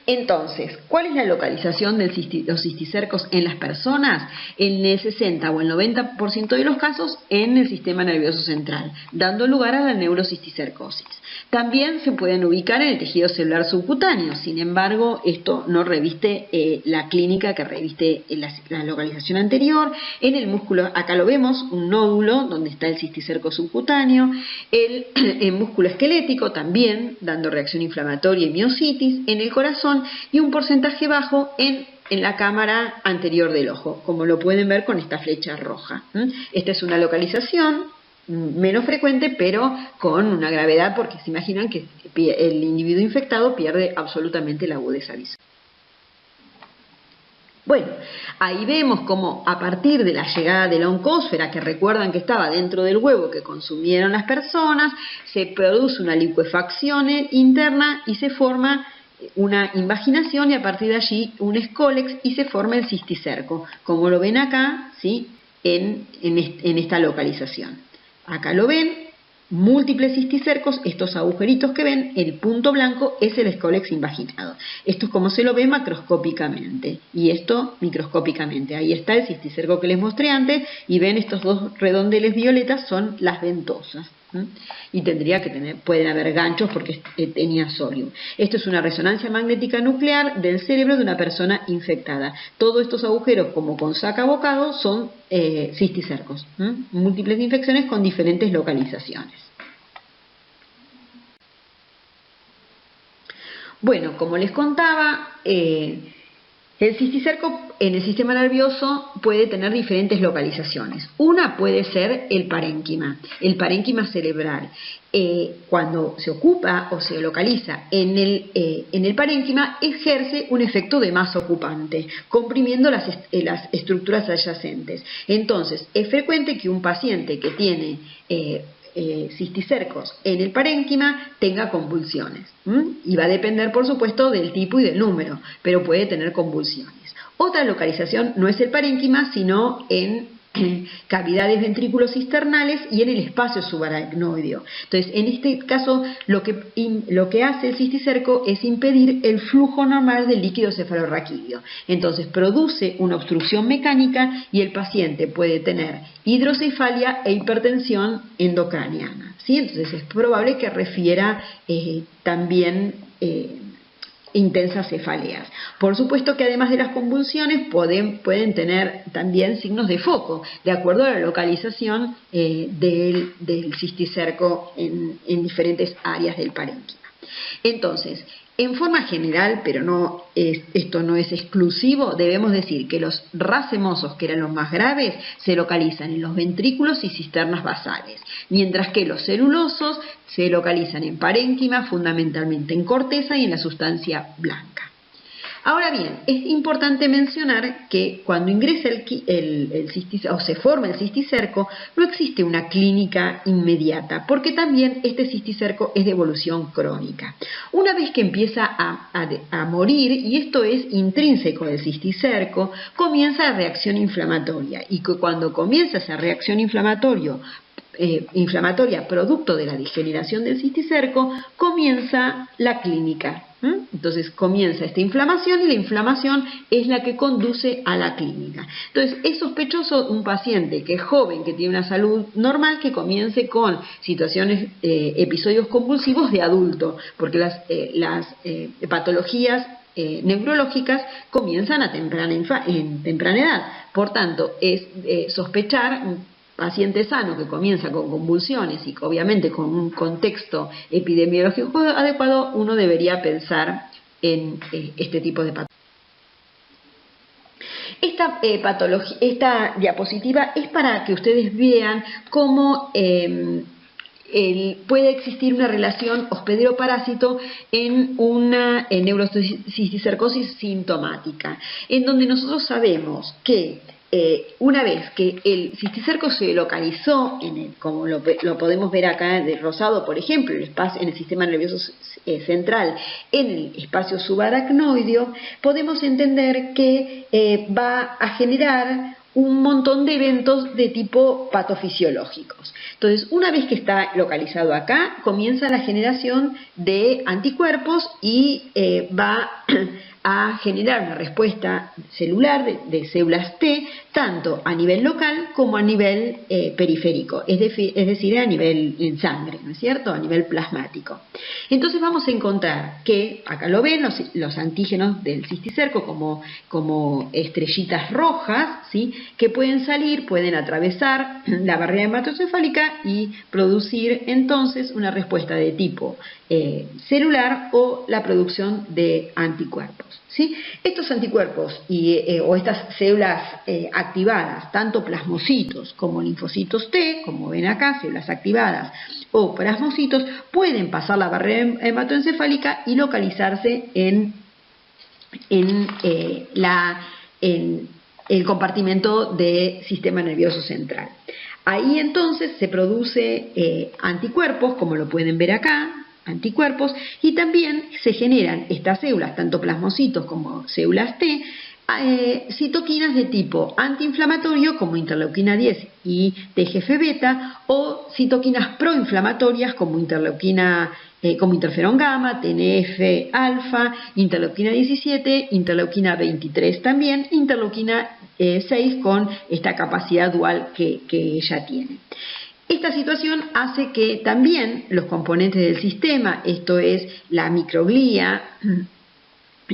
entonces, ¿cuál es la localización de los cisticercos en las personas? En el 60 o el 90% de los casos en el sistema nervioso central, dando lugar a la neurocisticercosis. También se pueden ubicar en el tejido celular subcutáneo, sin embargo, esto no reviste la clínica que reviste la localización anterior. En el músculo, acá lo vemos, un nódulo donde está el cisticerco subcutáneo, el músculo esquelético también, dando reacción inflamatoria y miositis, en el corazón, y un porcentaje bajo en la cámara anterior del ojo, como lo pueden ver con esta flecha roja. Esta es una localización menos frecuente, pero con una gravedad, porque se imaginan que el individuo infectado pierde absolutamente la agudeza visual. Bueno, ahí vemos cómo a partir de la llegada de la oncósfera, que recuerdan que estaba dentro del huevo que consumieron las personas, se produce una licuefacción interna y se forma una invaginación, y a partir de allí un escólex, y se forma el cisticerco, como lo ven acá, ¿sí?, en esta localización. Acá lo ven, múltiples cisticercos, estos agujeritos que ven, el punto blanco es el escólex invaginado. Esto es como se lo ve macroscópicamente, y esto microscópicamente. Ahí está el cisticerco que les mostré antes, y ven estos dos redondeles violetas, son las ventosas. Y tendría que pueden haber ganchos porque tenía solium. Esto es una resonancia magnética nuclear del cerebro de una persona infectada. Todos estos agujeros, como con saca bocado, son cisticercos, múltiples infecciones con diferentes localizaciones. Bueno, como les contaba, el cisticerco en el sistema nervioso puede tener diferentes localizaciones. Una puede ser el parénquima cerebral. Cuando se ocupa o se localiza en el parénquima, ejerce un efecto de masa ocupante, comprimiendo las estructuras adyacentes. Entonces, es frecuente que un paciente que tiene cisticercos en el parénquima tenga convulsiones, y va a depender por supuesto del tipo y del número, pero puede tener convulsiones. Otra localización no es el parénquima, sino en cavidades ventriculocisternales y en el espacio subaracnoideo. Entonces, en este caso, lo que hace el cisticerco es impedir el flujo normal del líquido cefalorraquídeo. Entonces, produce una obstrucción mecánica y el paciente puede tener hidrocefalia e hipertensión endocraniana, ¿sí? Entonces, es probable que refiera también intensas cefaleas. Por supuesto que además de las convulsiones pueden tener también signos de foco, de acuerdo a la localización del cisticerco en diferentes áreas del parénquima. Entonces, en forma general, pero esto no es exclusivo, debemos decir que los racemosos, que eran los más graves, se localizan en los ventrículos y cisternas basales, mientras que los celulosos se localizan en parénquima, fundamentalmente en corteza y en la sustancia blanca. Ahora bien, es importante mencionar que cuando ingresa el cisticerco o se forma el cisticerco, no existe una clínica inmediata, porque también este cisticerco es de evolución crónica. Una vez que empieza a morir, y esto es intrínseco del cisticerco, comienza la reacción inflamatoria, y que cuando comienza esa reacción inflamatoria producto de la degeneración del cisticerco, comienza la clínica. Entonces comienza esta inflamación y la inflamación es la que conduce a la clínica. Entonces es sospechoso un paciente que es joven, que tiene una salud normal, que comience con situaciones, episodios convulsivos de adulto, porque las patologías neurológicas comienzan en temprana edad. Por tanto, es sospechar paciente sano que comienza con convulsiones y que obviamente con un contexto epidemiológico adecuado, uno debería pensar en este tipo de patología. Esta diapositiva es para que ustedes vean cómo puede existir una relación hospedero-parásito en una neurocisticercosis sintomática, en donde nosotros sabemos que una vez que el cisticerco se localizó, como lo podemos ver acá de rosado, por ejemplo, en el sistema nervioso central, en el espacio subaracnoideo, podemos entender que va a generar un montón de eventos de tipo patofisiológicos. Entonces, una vez que está localizado acá, comienza la generación de anticuerpos y va a generar una respuesta celular de células T, tanto a nivel local como a nivel periférico, es decir, a nivel en sangre, ¿no es cierto?, a nivel plasmático. Entonces vamos a encontrar que, acá lo ven, los antígenos del cisticerco como estrellitas rojas, ¿sí?, que pueden atravesar la barrera hematocefálica y producir entonces una respuesta de tipo celular o la producción de anticuerpos, ¿sí? Estos anticuerpos o estas células activadas, tanto plasmocitos como linfocitos T, como ven acá, células activadas o plasmocitos, pueden pasar la barrera hematoencefálica y localizarse en el compartimento del sistema nervioso central. Ahí entonces se produce anticuerpos, como lo pueden ver acá, anticuerpos, y también se generan estas células, tanto plasmocitos como células T, citoquinas de tipo antiinflamatorio como interleuquina 10 y TGF-beta, o citoquinas proinflamatorias como interferón gamma, TNF-alfa, interleuquina 17, interleuquina 23 también, interleuquina 6 con esta capacidad dual que ella tiene. Esta situación hace que también los componentes del sistema, esto es la microglía,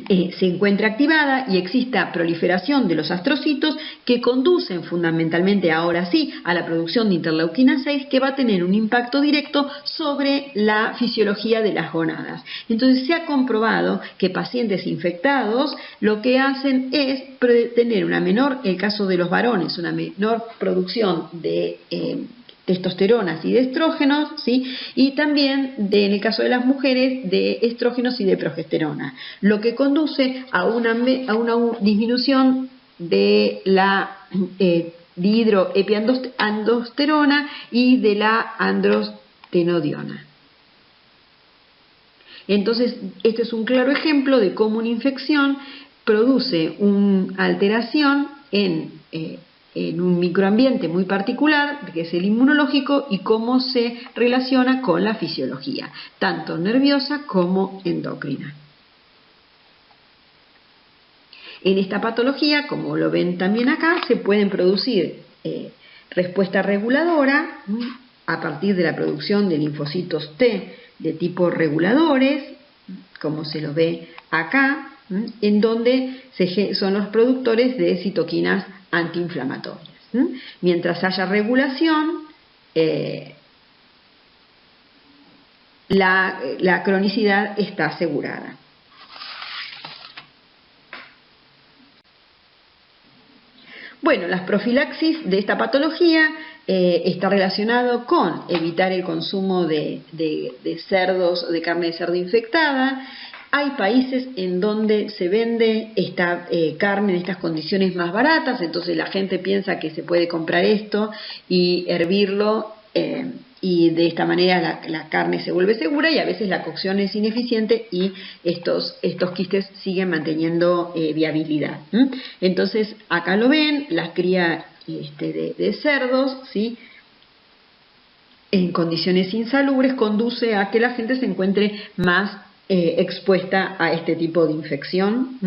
se encuentre activada y exista proliferación de los astrocitos que conducen fundamentalmente ahora sí a la producción de interleuquina 6, que va a tener un impacto directo sobre la fisiología de las gonadas. Entonces se ha comprobado que pacientes infectados lo que hacen es tener una menor, en el caso de los varones, una menor producción de testosteronas y de estrógenos, ¿sí? Y también en el caso de las mujeres de estrógenos y de progesterona, lo que conduce a una disminución de la dihidroepiandrosterona y de la androstenodiona. Entonces, este es un claro ejemplo de cómo una infección produce una alteración en un microambiente muy particular, que es el inmunológico, y cómo se relaciona con la fisiología, tanto nerviosa como endocrina. En esta patología, como lo ven también acá, se pueden producir respuesta reguladora a partir de la producción de linfocitos T de tipo reguladores, como se lo ve acá, en donde son los productores de citoquinas antiinflamatorias. Mientras haya regulación, la cronicidad está asegurada. Bueno, las profilaxis de esta patología está relacionado con evitar el consumo de cerdos, de carne de cerdo infectada. Hay países en donde se vende esta carne en estas condiciones más baratas, entonces la gente piensa que se puede comprar esto y hervirlo y de esta manera la carne se vuelve segura, y a veces la cocción es ineficiente y estos quistes siguen manteniendo viabilidad. Entonces acá lo ven, la cría de cerdos, ¿sí?, en condiciones insalubres conduce a que la gente se encuentre más expuesta a este tipo de infección,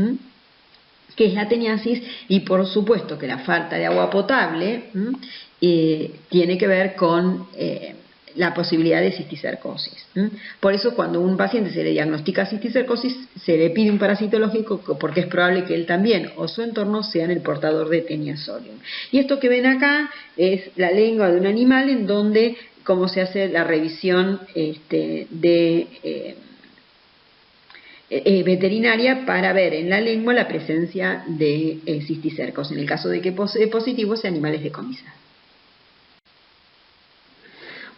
que es la teniasis, y por supuesto que la falta de agua potable tiene que ver con la posibilidad de cisticercosis. Por eso cuando a un paciente se le diagnostica cisticercosis, se le pide un parasitológico, porque es probable que él también o su entorno sean el portador de Taenia solium. Y esto que ven acá es la lengua de un animal, en donde cómo se hace la revisión veterinaria para ver en la lengua la presencia de cisticercos. En el caso de que positivo, ese animal es decomisado.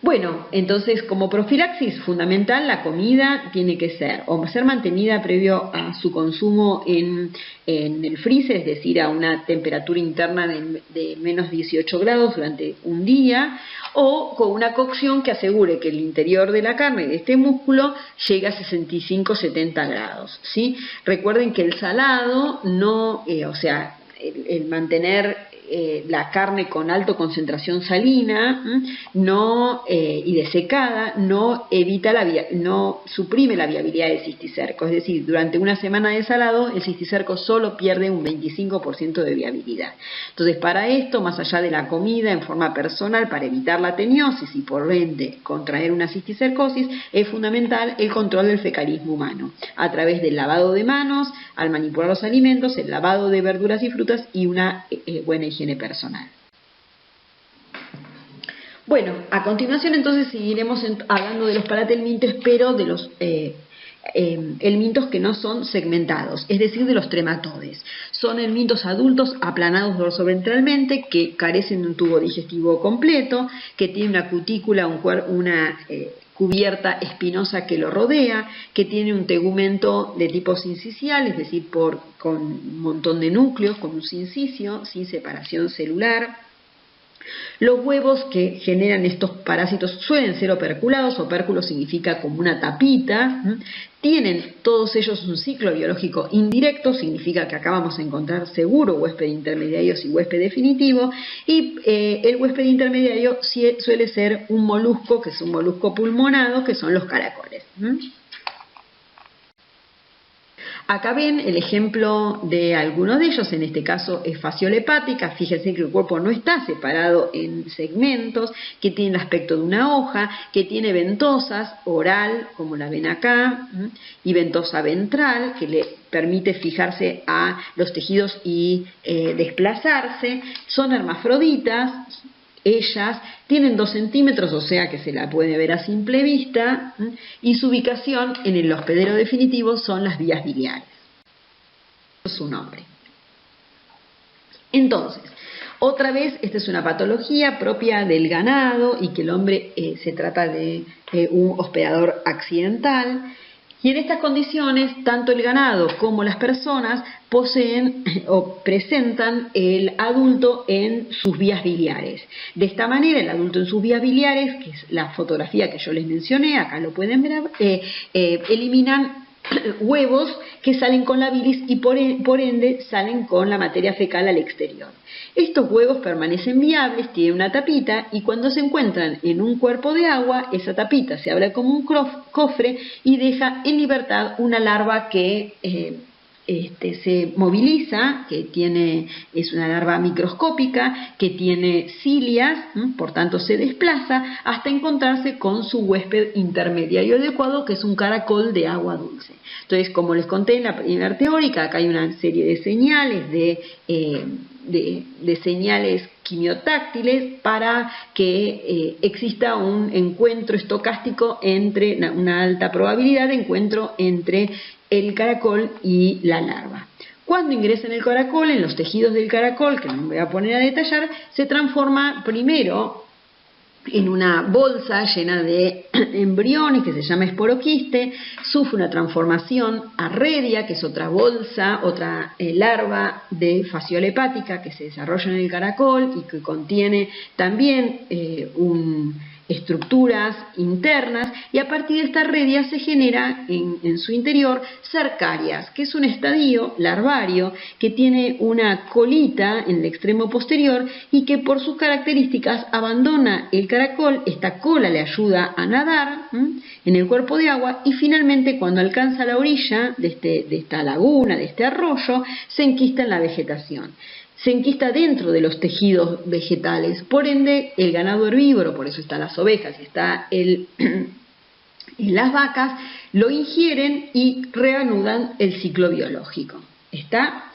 Bueno, entonces como profilaxis fundamental, la comida tiene que ser mantenida previo a su consumo en el freezer, es decir, a una temperatura interna de menos 18 grados durante un día, o con una cocción que asegure que el interior de la carne, de este músculo, llegue a 65-70 grados, ¿sí? Recuerden que el salado no, el mantener la carne con alta concentración salina y desecada no suprime la viabilidad del cisticerco. Es decir, durante una semana de salado el cisticerco solo pierde un 25% de viabilidad. Entonces, para esto, más allá de la comida en forma personal, para evitar la teniosis y por ende contraer una cisticercosis, es fundamental el control del fecalismo humano a través del lavado de manos al manipular los alimentos, el lavado de verduras y frutas y una buena higiene personal. Bueno, a continuación entonces seguiremos hablando de los palatelmintos, pero de los helmintos que no son segmentados, es decir, de los trematodes. Son helmintos adultos aplanados dorsoventralmente, que carecen de un tubo digestivo completo, que tiene una cutícula, una cubierta espinosa que lo rodea, que tiene un tegumento de tipo sincicial, es decir, con un montón de núcleos, con un sincisio, sin separación celular. Los huevos que generan estos parásitos suelen ser operculados. Opérculo significa como una tapita. Tienen todos ellos un ciclo biológico indirecto, significa que acá vamos a encontrar seguro huésped intermediario y huésped definitivo, y el huésped intermediario suele ser un molusco, que es un molusco pulmonado, que son los caracoles. Acá ven el ejemplo de alguno de ellos, en este caso es fasciola hepática. Fíjense que el cuerpo no está separado en segmentos, que tiene el aspecto de una hoja, que tiene ventosas oral, como la ven acá, y ventosa ventral, que le permite fijarse a los tejidos y desplazarse. Son hermafroditas. Ellas tienen 2 centímetros, o sea que se la puede ver a simple vista, y su ubicación en el hospedero definitivo son las vías biliares. Su nombre. Entonces, otra vez, esta es una patología propia del ganado y que el hombre se trata de un hospedador accidental. Y en estas condiciones, tanto el ganado como las personas poseen o presentan el adulto en sus vías biliares. De esta manera, el adulto en sus vías biliares, que es la fotografía que yo les mencioné, acá lo pueden ver, eliminan huevos que salen con la bilis y por ende salen con la materia fecal al exterior. Estos huevos permanecen viables, tienen una tapita y cuando se encuentran en un cuerpo de agua, esa tapita se abre como un cofre y deja en libertad una larva que se moviliza, es una larva microscópica que tiene cilias, por tanto se desplaza hasta encontrarse con su huésped intermediario adecuado, que es un caracol de agua dulce. Entonces, como les conté en la primera teórica, acá hay una serie de señales de señales quimiotáctiles para que exista un encuentro estocástico una alta probabilidad de encuentro entre el caracol y la larva. Cuando ingresa en el caracol, en los tejidos del caracol, que no me voy a poner a detallar, se transforma primero en una bolsa llena de embriones que se llama esporoquiste, sufre una transformación a redia, que es otra bolsa, otra larva de fasciola hepática que se desarrolla en el caracol y que contiene también estructuras internas, y a partir de esta redia se genera en su interior cercarias, que es un estadio larvario que tiene una colita en el extremo posterior y que por sus características abandona el caracol. Esta cola le ayuda a nadar en el cuerpo de agua y finalmente cuando alcanza la orilla de esta laguna, de este arroyo, se enquista en la vegetación. Se enquista dentro de los tejidos vegetales, por ende el ganado herbívoro, por eso están las ovejas y está las vacas, lo ingieren y reanudan el ciclo biológico. ¿Está?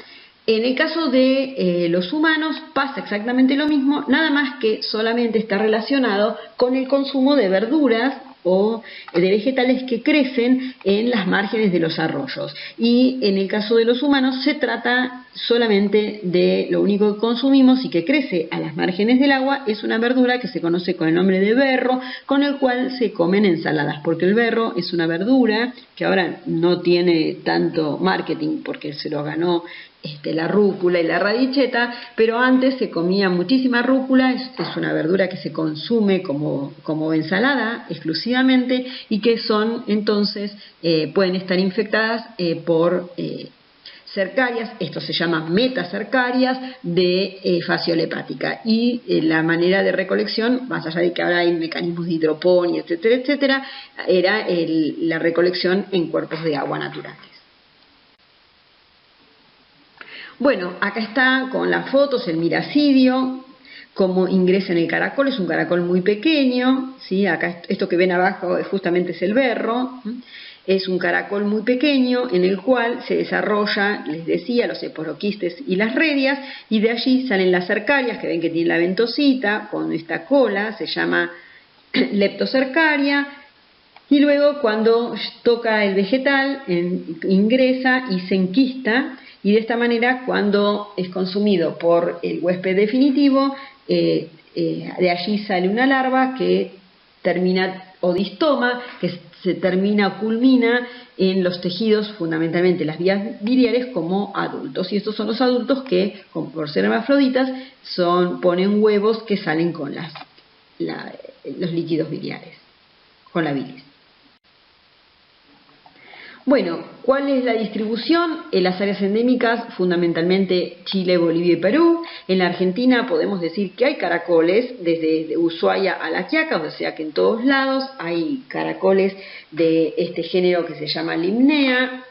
En el caso de los humanos pasa exactamente lo mismo, nada más que solamente está relacionado con el consumo de verduras o de vegetales que crecen en las márgenes de los arroyos. Y en el caso de los humanos se trata solamente de lo único que consumimos y que crece a las márgenes del agua, es una verdura que se conoce con el nombre de berro, con el cual se comen ensaladas, porque el berro es una verdura que ahora no tiene tanto marketing porque se lo ganó la rúcula y la radicheta, pero antes se comía muchísima rúcula, es una verdura que se consume como ensalada exclusivamente y que son entonces, pueden estar infectadas por cercarias, esto se llama metacercarias de fasciola hepática, y la manera de recolección, más allá de que ahora hay mecanismos de hidroponía, etcétera, etcétera, era la recolección en cuerpos de agua naturales. Bueno, acá está con las fotos el miracidio, cómo ingresa en el caracol. Es un caracol muy pequeño, ¿sí? Acá esto que ven abajo justamente es el berro. Es un caracol muy pequeño en el cual se desarrolla, les decía, los esporoquistes y las redias, y de allí salen las cercarias, que ven que tiene la ventosita con esta cola, se llama leptocercaria. Y luego cuando toca el vegetal ingresa y se enquista, y de esta manera cuando es consumido por el huésped definitivo, de allí sale una larva que termina odistoma, que culmina en los tejidos, fundamentalmente las vías biliares, como adultos. Y estos son los adultos que, por ser hermafroditas, ponen huevos que salen con los líquidos biliares, con la bilis. Bueno, ¿cuál es la distribución? En las áreas endémicas, fundamentalmente Chile, Bolivia y Perú. En la Argentina podemos decir que hay caracoles desde Ushuaia a La Quiaca, o sea que en todos lados hay caracoles de este género que se llama Limnea.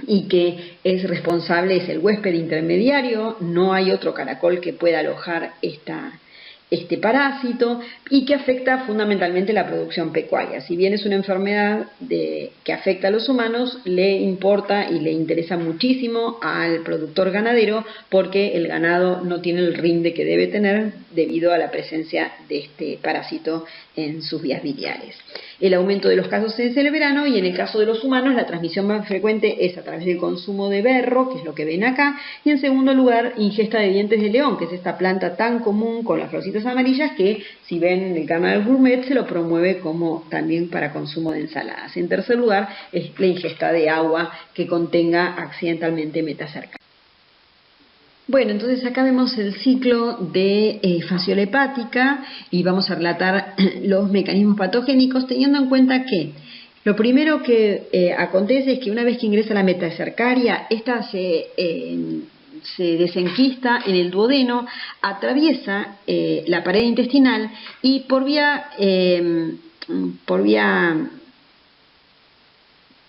y que es responsable, es el huésped intermediario, no hay otro caracol que pueda alojar este parásito, y que afecta fundamentalmente la producción pecuaria. Si bien es una enfermedad que afecta a los humanos, le importa y le interesa muchísimo al productor ganadero, porque el ganado no tiene el rinde que debe tener debido a la presencia de este parásito en sus vías biliares. El aumento de los casos es en el verano, y en el caso de los humanos la transmisión más frecuente es a través del consumo de berro, que es lo que ven acá, y en segundo lugar ingesta de dientes de león, que es esta planta tan común con las florcitas amarillas que, si ven en el canal Gourmet, se lo promueve como también para consumo de ensaladas. En tercer lugar es la ingesta de agua que contenga accidentalmente metacercana. Bueno, entonces acá vemos el ciclo de fasciola hepática, y vamos a relatar los mecanismos patogénicos, teniendo en cuenta que lo primero que acontece es que una vez que ingresa la metacercaria, esta se desenquista en el duodeno, atraviesa la pared intestinal y por vía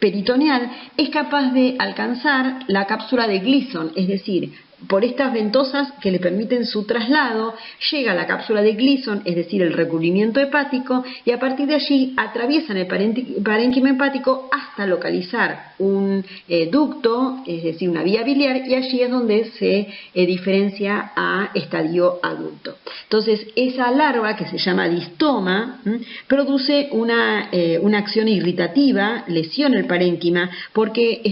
peritoneal es capaz de alcanzar la cápsula de Gleason, es decir, por estas ventosas que le permiten su traslado, llega a la cápsula de Gleason, es decir, el recubrimiento hepático, y a partir de allí atraviesan el parénquima hepático hasta localizar un ducto, es decir, una vía biliar, y allí es donde se diferencia a estadio adulto. Entonces, esa larva, que se llama distoma, produce una acción irritativa, lesiona el parénquima, porque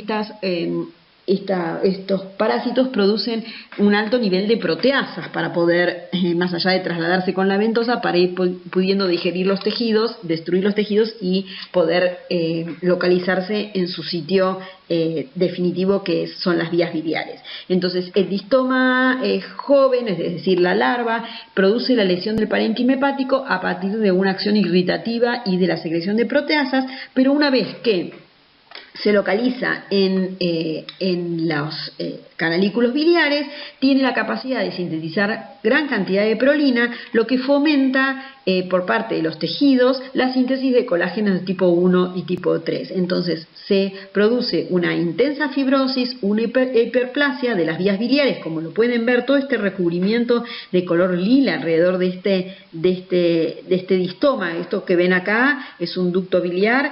estos parásitos producen un alto nivel de proteasas para poder, más allá de trasladarse con la ventosa, para ir pudiendo digerir los tejidos, destruir los tejidos y poder localizarse en su sitio definitivo, que son las vías biliares. Entonces, el distoma joven, es decir, la larva, produce la lesión del parénquima hepático a partir de una acción irritativa y de la secreción de proteasas, pero una vez que se localiza en los canalículos biliares, tiene la capacidad de sintetizar gran cantidad de prolina, lo que fomenta por parte de los tejidos la síntesis de colágenos de tipo 1 y tipo 3. Entonces se produce una intensa fibrosis, una hiperplasia de las vías biliares, como lo pueden ver, todo este recubrimiento de color lila alrededor de este distoma. Esto que ven acá es un ducto biliar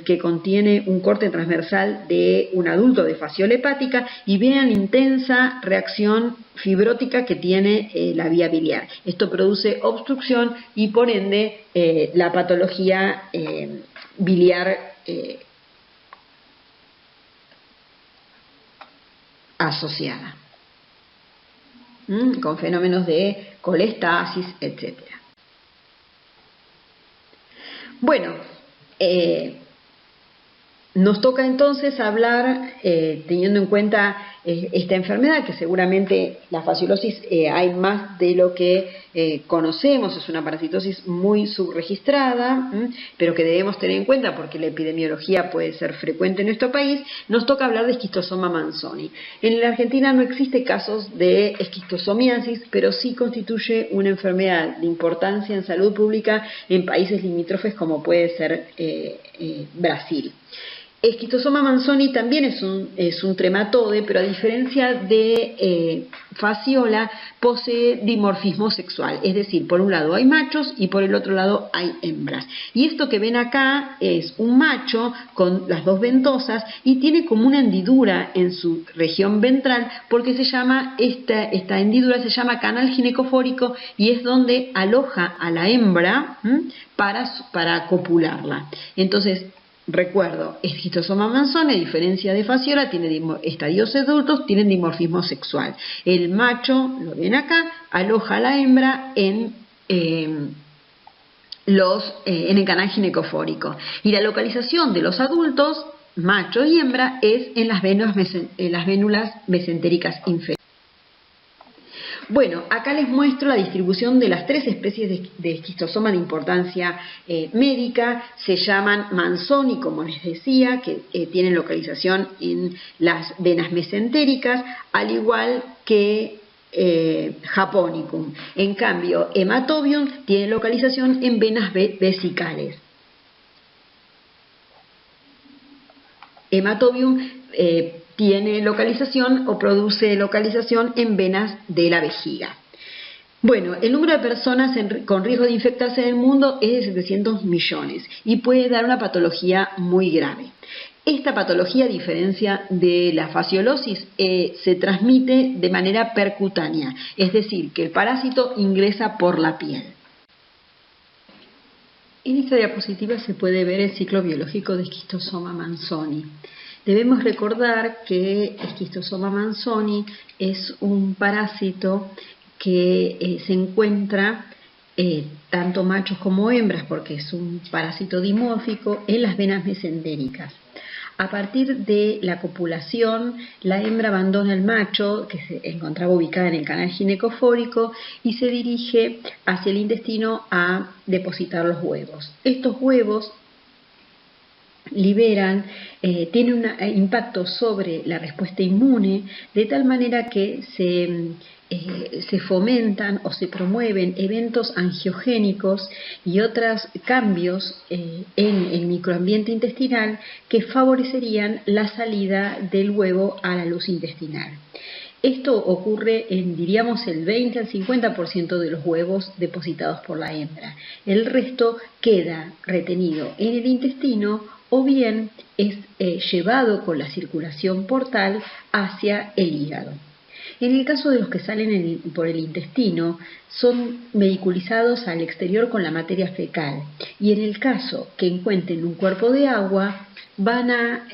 que contiene un corte transversal de un adulto de fasciola hepática, y vean la intensa reacción fibrótica que tiene la vía biliar. Esto produce obstrucción y por ende la patología biliar asociada, con fenómenos de colestasis, etc. Bueno, nos toca entonces hablar, teniendo en cuenta esta enfermedad, que seguramente la fasciolosis hay más de lo que conocemos, es una parasitosis muy subregistrada, pero que debemos tener en cuenta porque la epidemiología puede ser frecuente en nuestro país. Nos toca hablar de esquistosoma manzoni. En la Argentina no existe casos de esquistosomiasis, pero sí constituye una enfermedad de importancia en salud pública en países limítrofes como puede ser Brasil. Esquistosoma manzoni también es un trematode, pero a diferencia de fasciola, posee dimorfismo sexual, es decir, por un lado hay machos y por el otro lado hay hembras. Y esto que ven acá es un macho con las dos ventosas y tiene como una hendidura en su región ventral, porque se llama esta hendidura se llama canal ginecofórico, y es donde aloja a la hembra para copularla. Entonces, recuerdo, esquistosoma manzoni, a diferencia de fasciola, tiene estadios adultos, tienen dimorfismo sexual. El macho, lo ven acá, aloja a la hembra en el canal ginecofórico. Y la localización de los adultos, macho y hembra, es en las vénulas mesentéricas inferiores. Bueno, acá les muestro la distribución de las tres especies de esquistosoma de importancia médica. Se llaman manzoni, como les decía, que tienen localización en las venas mesentéricas, al igual que japonicum. En cambio, hematobium tiene localización en venas vesicales. Hematobium tiene localización o produce localización en venas de la vejiga. Bueno, el número de personas con riesgo de infectarse en el mundo es de 700 millones y puede dar una patología muy grave. Esta patología, a diferencia de la fasciolosis, se transmite de manera percutánea, es decir, que el parásito ingresa por la piel. En esta diapositiva se puede ver el ciclo biológico de Schistosoma manzoni. Debemos recordar que Schistosoma manzoni es un parásito que se encuentra tanto machos como hembras, porque es un parásito dimórfico, en las venas mesentéricas. A partir de la copulación, la hembra abandona el macho, que se encontraba ubicada en el canal ginecofórico, y se dirige hacia el intestino a depositar los huevos. Estos huevos tienen un impacto sobre la respuesta inmune, de tal manera que se fomentan o se promueven eventos angiogénicos y otros cambios en el microambiente intestinal que favorecerían la salida del huevo a la luz intestinal. Esto ocurre en, diríamos, el 20 al 50% de los huevos depositados por la hembra. El resto queda retenido en el intestino o bien es llevado con la circulación portal hacia el hígado. En el caso de los que salen por el intestino, son vehiculizados al exterior con la materia fecal, y en el caso que encuentren un cuerpo de agua, van a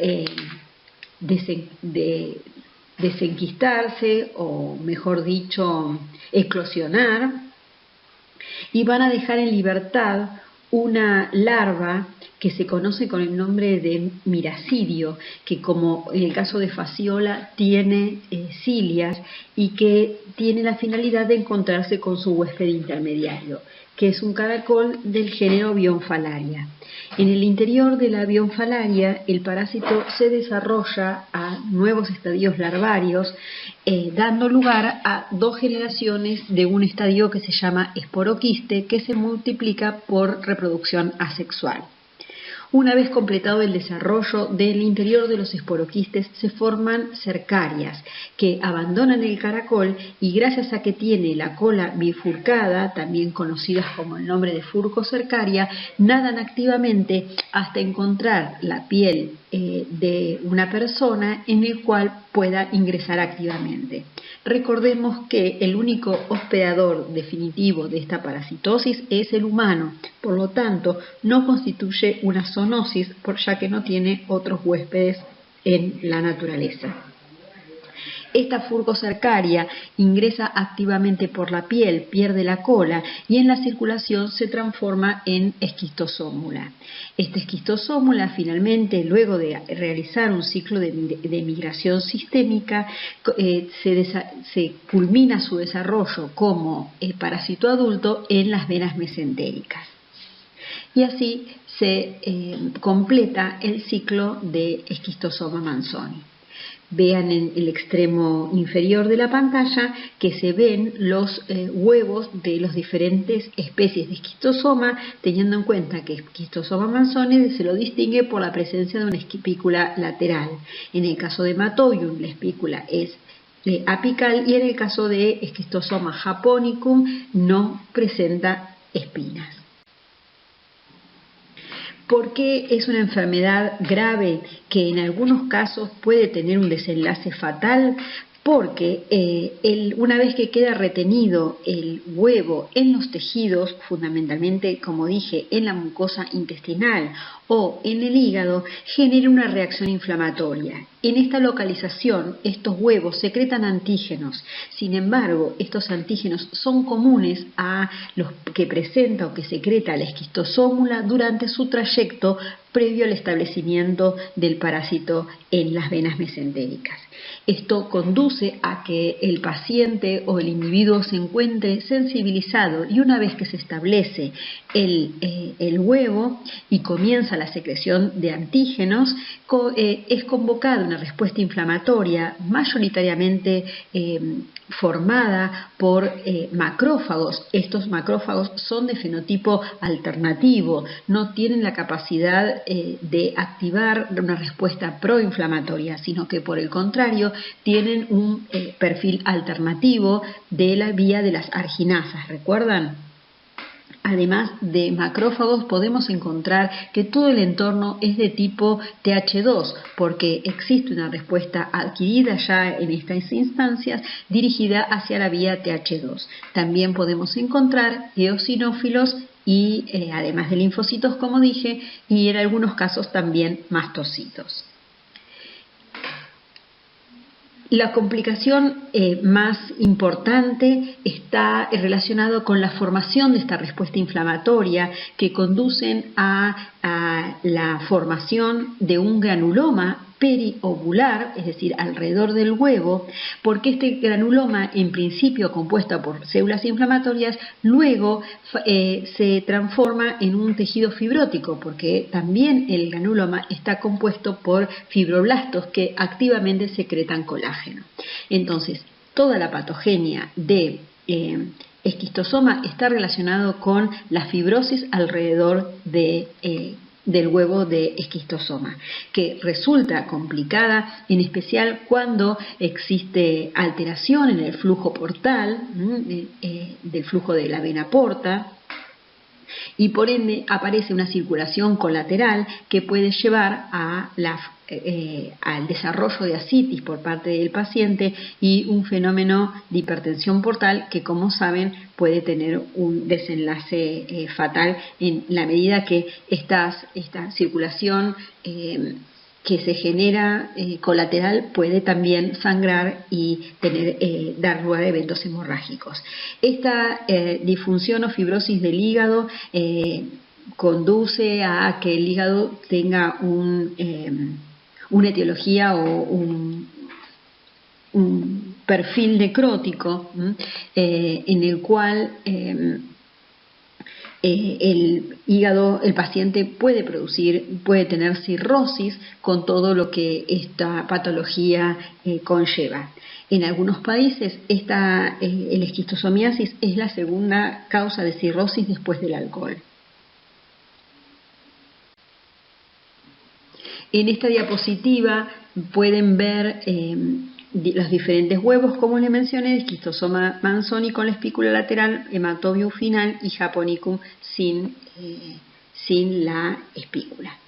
desenquistarse, o mejor dicho, eclosionar, y van a dejar en libertad una larva que se conoce con el nombre de miracidio, que como en el caso de Fasciola tiene cilias y que tiene la finalidad de encontrarse con su huésped intermediario, que es un caracol del género Bionfalaria. En el interior de la Bionfalaria, el parásito se desarrolla a nuevos estadios larvarios, dando lugar a dos generaciones de un estadio que se llama esporoquiste, que se multiplica por reproducción asexual. Una vez completado el desarrollo del interior de los esporoquistes, se forman cercarias que abandonan el caracol y, gracias a que tiene la cola bifurcada, también conocidas como el nombre de furcocercaria, nadan activamente hasta encontrar la piel de una persona en el cual pueda ingresar activamente. Recordemos que el único hospedador definitivo de esta parasitosis es el humano, por lo tanto no constituye una zoonosis, ya que no tiene otros huéspedes en la naturaleza. Esta furcocercaria ingresa activamente por la piel, pierde la cola y en la circulación se transforma en esquistosómula. Esta esquistosómula finalmente, luego de realizar un ciclo de migración sistémica, se culmina su desarrollo como parásito adulto en las venas mesentéricas. Y así se completa el ciclo de Schistosoma manzoni. Vean en el extremo inferior de la pantalla que se ven los huevos de las diferentes especies de esquistosoma, teniendo en cuenta que Schistosoma manzoni se lo distingue por la presencia de una espícula lateral. En el caso de Matobium, la espícula es apical, y en el caso de Schistosoma japonicum no presenta espinas. ¿Por qué es una enfermedad grave que en algunos casos puede tener un desenlace fatal? Porque una vez que queda retenido el huevo en los tejidos, fundamentalmente, como dije, en la mucosa intestinal o en el hígado, genera una reacción inflamatoria. En esta localización, estos huevos secretan antígenos. Sin embargo, estos antígenos son comunes a los que presenta o que secreta la esquistosómula durante su trayecto previo al establecimiento del parásito en las venas mesentéricas. Esto conduce a que el paciente o el individuo se encuentre sensibilizado, y una vez que se establece el huevo y comienza la secreción de antígenos, es convocada una respuesta inflamatoria mayoritariamente formada por macrófagos. Estos macrófagos son de fenotipo alternativo, no tienen la capacidad de activar una respuesta proinflamatoria, sino que por el contrario tienen un perfil alternativo de la vía de las arginasas. ¿Recuerdan? Además de macrófagos, podemos encontrar que todo el entorno es de tipo TH2, porque existe una respuesta adquirida ya en estas instancias dirigida hacia la vía TH2. También podemos encontrar eosinófilos y además de linfocitos, como dije, y en algunos casos también mastocitos. La complicación más importante está relacionada con la formación de esta respuesta inflamatoria que conducen a la formación de un granuloma periovular, es decir, alrededor del huevo, porque este granuloma, en principio compuesto por células inflamatorias, luego se transforma en un tejido fibrótico, porque también el granuloma está compuesto por fibroblastos que activamente secretan colágeno. Entonces, toda la patogenia de esquistosoma está relacionado con la fibrosis alrededor del huevo de esquistosoma, que resulta complicada, en especial cuando existe alteración en el flujo portal, del flujo de la vena porta, y por ende aparece una circulación colateral que puede llevar al desarrollo de ascitis por parte del paciente y un fenómeno de hipertensión portal que, como saben, puede tener un desenlace fatal en la medida que esta circulación que se genera colateral puede también sangrar y dar lugar a eventos hemorrágicos. Esta disfunción o fibrosis del hígado conduce a que el hígado tenga una etiología o un perfil necrótico en el cual el hígado, el paciente puede tener cirrosis con todo lo que esta patología conlleva. En algunos países el esquistosomiasis es la segunda causa de cirrosis después del alcohol. En esta diapositiva pueden ver los diferentes huevos, como les mencioné, de esquistosoma manzoni con la espícula lateral, hematobium final y japonicum sin la espícula.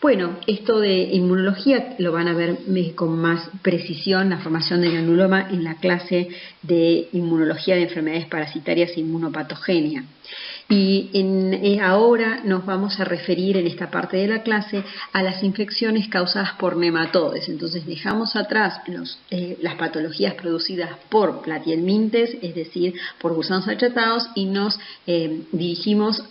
Bueno, esto de inmunología lo van a ver con más precisión, la formación del granuloma en la clase de inmunología de enfermedades parasitarias e inmunopatogenia. Y ahora nos vamos a referir en esta parte de la clase a las infecciones causadas por nematodes. Entonces dejamos atrás las patologías producidas por platihelmintes, es decir, por gusanos achatados, y nos dirigimos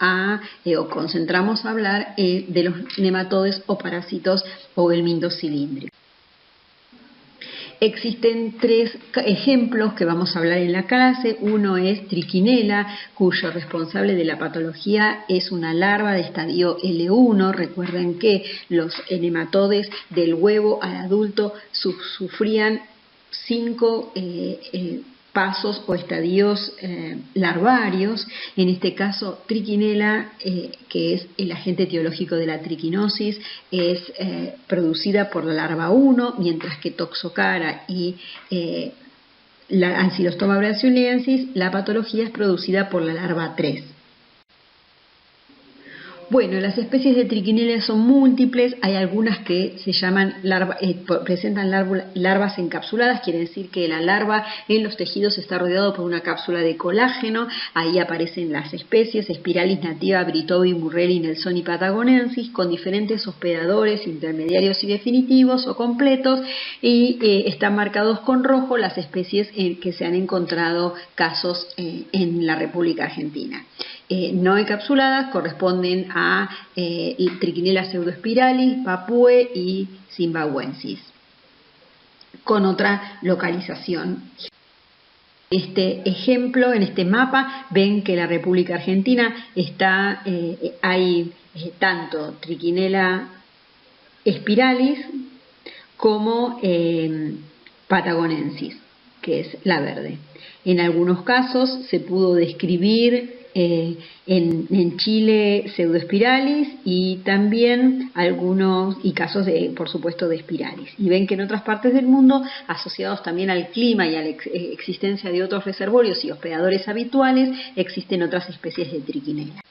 o concentramos a hablar de los nematodes o parásitos o helmintos cilíndricos. Existen tres ejemplos que vamos a hablar en la clase. Uno es Trichinella, cuyo responsable de la patología es una larva de estadio L1. Recuerden que los nematodes del huevo al adulto sufrían 5 pasos o estadios larvarios. En este caso, Trichinella, que es el agente etiológico de la triquinosis, es producida por la larva 1, mientras que Toxocara y la Ancylostoma brasiliensis, la patología es producida por la larva 3. Bueno, las especies de Trichinella son múltiples, hay algunas que se llaman presentan larvas encapsuladas, quiere decir que la larva en los tejidos está rodeado por una cápsula de colágeno. Ahí aparecen las especies: Spiralis nativa, Britobi, Murrelli, Nelsoni patagonensis, con diferentes hospedadores intermediarios y definitivos o completos, y están marcados con rojo las especies en que se han encontrado casos en la República Argentina. No encapsuladas corresponden a Trichinella pseudospiralis, Papue y Zimbabuensis, con otra localización. Este ejemplo, en este mapa, ven que la República Argentina hay tanto Trichinella spiralis como patagonensis, que es la verde. En algunos casos se pudo describir en Chile pseudoespiralis y también casos de, por supuesto, de espiralis. Y ven que en otras partes del mundo, asociados también al clima y a la existencia de otros reservorios y hospedadores habituales, existen otras especies de triquinela.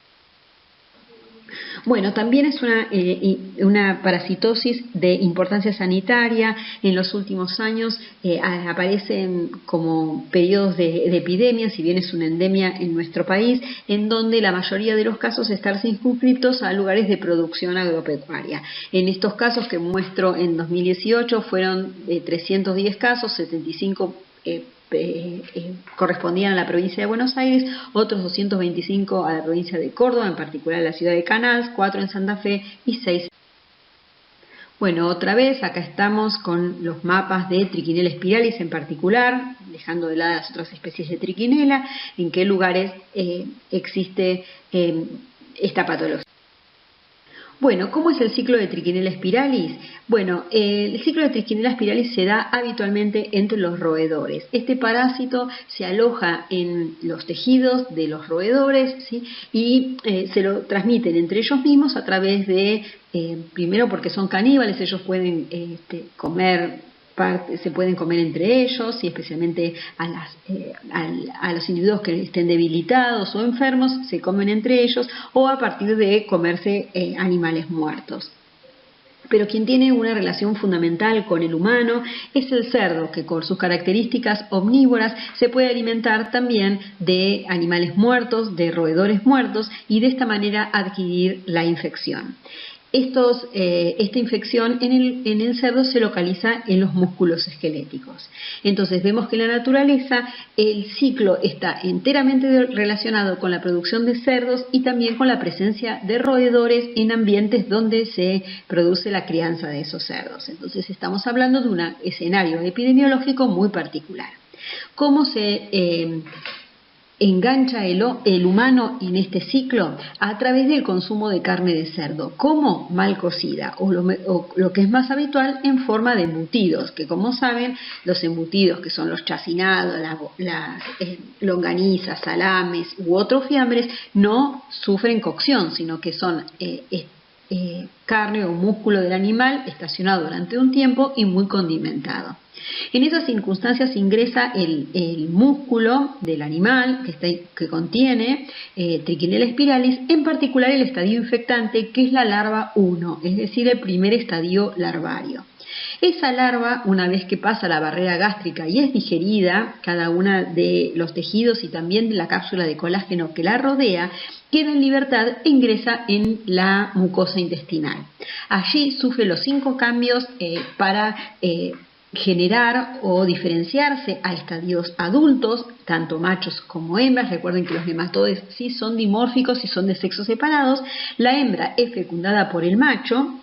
Bueno, también es una parasitosis de importancia sanitaria. En los últimos años aparecen como periodos de epidemia, si bien es una endemia en nuestro país, en donde la mayoría de los casos están circunscritos a lugares de producción agropecuaria. En estos casos que muestro en 2018 fueron 310 casos, 75 correspondían a la provincia de Buenos Aires, otros 225 a la provincia de Córdoba, en particular a la ciudad de Canals, 4 en Santa Fe y 6. Bueno, otra vez acá estamos con los mapas de Trichinella spiralis en particular, dejando de lado las otras especies de triquinela, en qué lugares existe esta patología. Bueno, ¿cómo es el ciclo de Trichinella spiralis? Bueno, el ciclo de Trichinella spiralis se da habitualmente entre los roedores. Este parásito se aloja en los tejidos de los roedores, ¿sí? Y se lo transmiten entre ellos mismos a través de, primero porque son caníbales, ellos pueden se pueden comer entre ellos y especialmente a los individuos que estén debilitados o enfermos se comen entre ellos o a partir de comerse animales muertos. Pero quien tiene una relación fundamental con el humano es el cerdo, que con sus características omnívoras se puede alimentar también de animales muertos, de roedores muertos y de esta manera adquirir la infección. Esta infección en el cerdo se localiza en los músculos esqueléticos. Entonces vemos que en la naturaleza el ciclo está enteramente relacionado con la producción de cerdos y también con la presencia de roedores en ambientes donde se produce la crianza de esos cerdos. Entonces estamos hablando de un escenario epidemiológico muy particular. ¿Cómo se engancha el humano en este ciclo? A través del consumo de carne de cerdo, como mal cocida o lo que es más habitual en forma de embutidos, que como saben los embutidos que son los chacinados, las longanizas, salames u otros fiambres no sufren cocción, sino que son carne o músculo del animal estacionado durante un tiempo y muy condimentado. En esas circunstancias ingresa el músculo del animal que contiene Trichinella spiralis, en particular el estadio infectante, que es la larva 1, es decir, el primer estadio larvario. Esa larva, una vez que pasa la barrera gástrica y es digerida, cada uno de los tejidos y también de la cápsula de colágeno que la rodea, queda en libertad e ingresa en la mucosa intestinal. Allí sufre los 5 cambios para generar o diferenciarse a estadios adultos, tanto machos como hembras. Recuerden que los nematodes sí son dimórficos y son de sexos separados. La hembra es fecundada por el macho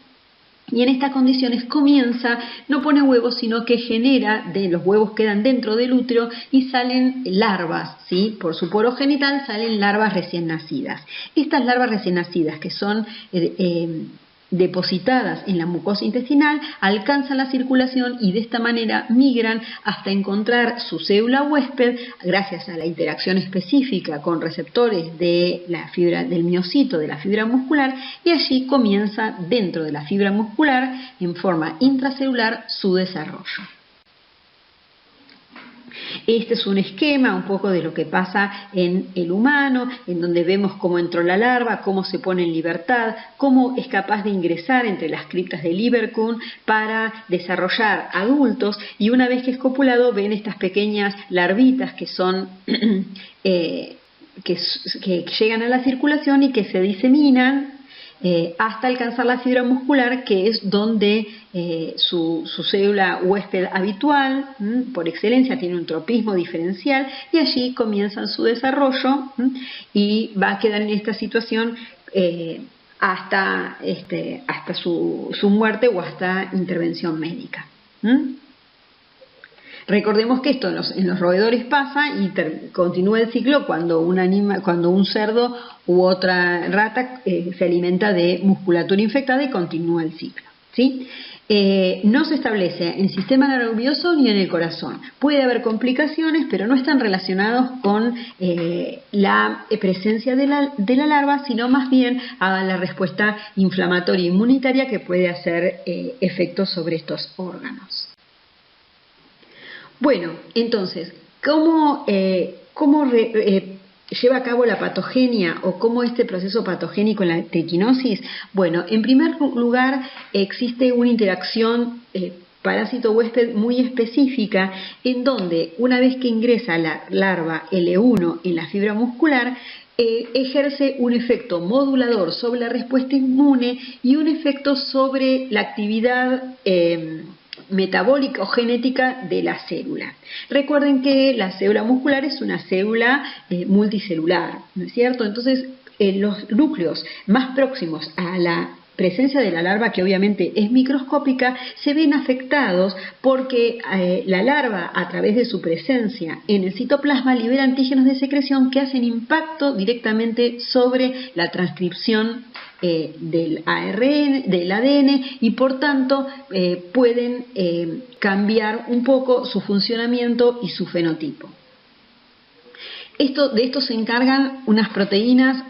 y en estas condiciones no pone huevos, sino que los huevos quedan dentro del útero y salen larvas, ¿sí? Por su poro genital salen larvas recién nacidas. Estas larvas recién nacidas, que son depositadas en la mucosa intestinal, alcanzan la circulación y de esta manera migran hasta encontrar su célula huésped gracias a la interacción específica con receptores de la fibra del miocito, de la fibra muscular, y allí comienza dentro de la fibra muscular en forma intracelular su desarrollo. Este es un esquema un poco de lo que pasa en el humano, en donde vemos cómo entró la larva, cómo se pone en libertad, cómo es capaz de ingresar entre las criptas de Lieberkühn para desarrollar adultos, y una vez que es copulado ven estas pequeñas larvitas que son que llegan a la circulación y que se diseminan hasta alcanzar la fibra muscular, que es donde su célula huésped habitual, por excelencia, tiene un tropismo diferencial, y allí comienzan su desarrollo y va a quedar en esta situación hasta su muerte o hasta intervención médica. Recordemos que esto en los roedores pasa y continúa el ciclo cuando un cerdo u otra rata se alimenta de musculatura infectada y continúa el ciclo, ¿sí? No se establece en el sistema nervioso ni en el corazón. Puede haber complicaciones, pero no están relacionados con la presencia de la larva, sino más bien a la respuesta inflamatoria inmunitaria que puede hacer efectos sobre estos órganos. Bueno, entonces, ¿cómo lleva a cabo la patogenia o cómo este proceso patogénico en la triquinosis? Bueno, en primer lugar existe una interacción parásito-huésped muy específica en donde una vez que ingresa la larva L1 en la fibra muscular, ejerce un efecto modulador sobre la respuesta inmune y un efecto sobre la actividad metabólica o genética de la célula. Recuerden que la célula muscular es una célula multicelular, ¿no es cierto? Entonces, los núcleos más próximos a la presencia de la larva, que obviamente es microscópica, se ven afectados porque la larva, a través de su presencia en el citoplasma, libera antígenos de secreción que hacen impacto directamente sobre la transcripción del ADN y por tanto pueden cambiar un poco su funcionamiento y su fenotipo. De esto se encargan unas proteínas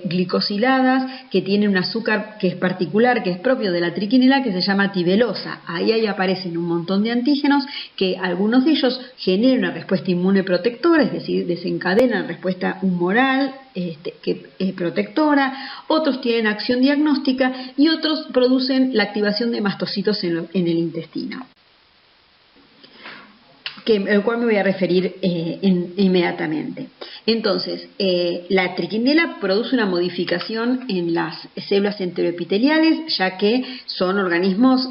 glicosiladas que tienen un azúcar que es particular, que es propio de la triquinela, que se llama tibelosa. Ahí aparecen un montón de antígenos que algunos de ellos generan una respuesta inmune protectora, es decir, desencadenan respuesta humoral que es protectora, otros tienen acción diagnóstica y otros producen la activación de mastocitos en el intestino, al cual me voy a referir inmediatamente. Entonces, la triquinela produce una modificación en las células enteroepiteliales, ya que son organismos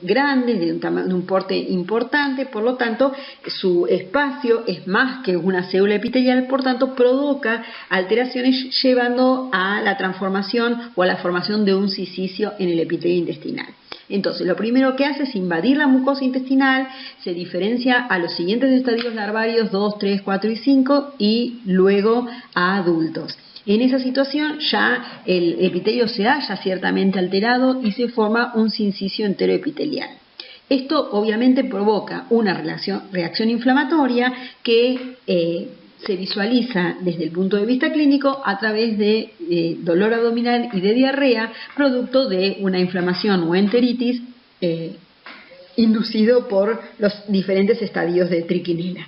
grandes, de un porte importante, por lo tanto, su espacio es más que una célula epitelial, por tanto, provoca alteraciones llevando a la transformación o a la formación de un silicio en el epitelio intestinal. Entonces, lo primero que hace es invadir la mucosa intestinal, se diferencia a los siguientes estadios larvarios 2, 3, 4 y 5 y luego a adultos. En esa situación ya el epitelio se halla ciertamente alterado y se forma un sincicio enteroepitelial. Esto obviamente provoca una reacción inflamatoria que se visualiza desde el punto de vista clínico a través de dolor abdominal y de diarrea, producto de una inflamación o enteritis inducido por los diferentes estadios de triquinela.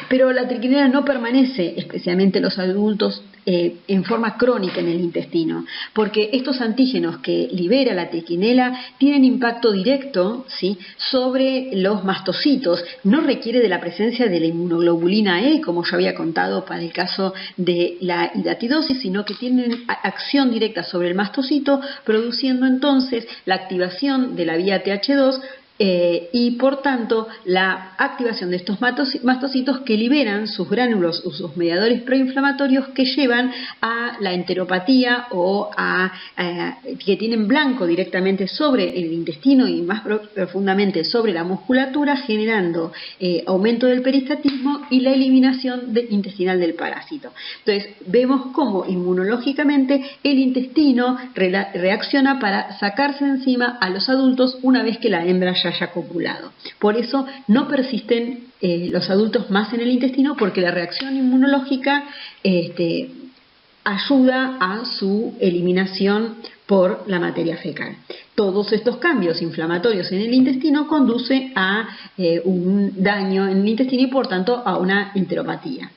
Pero la triquinela no permanece, especialmente en los adultos, en forma crónica en el intestino, porque estos antígenos que libera la triquinela tienen impacto directo, ¿sí?, sobre los mastocitos. No requiere de la presencia de la inmunoglobulina E, como yo había contado para el caso de la hidatidosis, sino que tienen acción directa sobre el mastocito, produciendo entonces la activación de la vía TH2, y por tanto la activación de estos mastocitos que liberan sus gránulos o sus mediadores proinflamatorios que llevan a la enteropatía o que tienen blanco directamente sobre el intestino y más profundamente sobre la musculatura, generando aumento del peristatismo y la eliminación intestinal del parásito. Entonces vemos cómo inmunológicamente el intestino reacciona para sacarse de encima a los adultos una vez que la hembra ya haya copulado. Por eso no persisten los adultos más en el intestino, porque la reacción inmunológica ayuda a su eliminación por la materia fecal. Todos estos cambios inflamatorios en el intestino conducen a un daño en el intestino y por tanto a una enteropatía.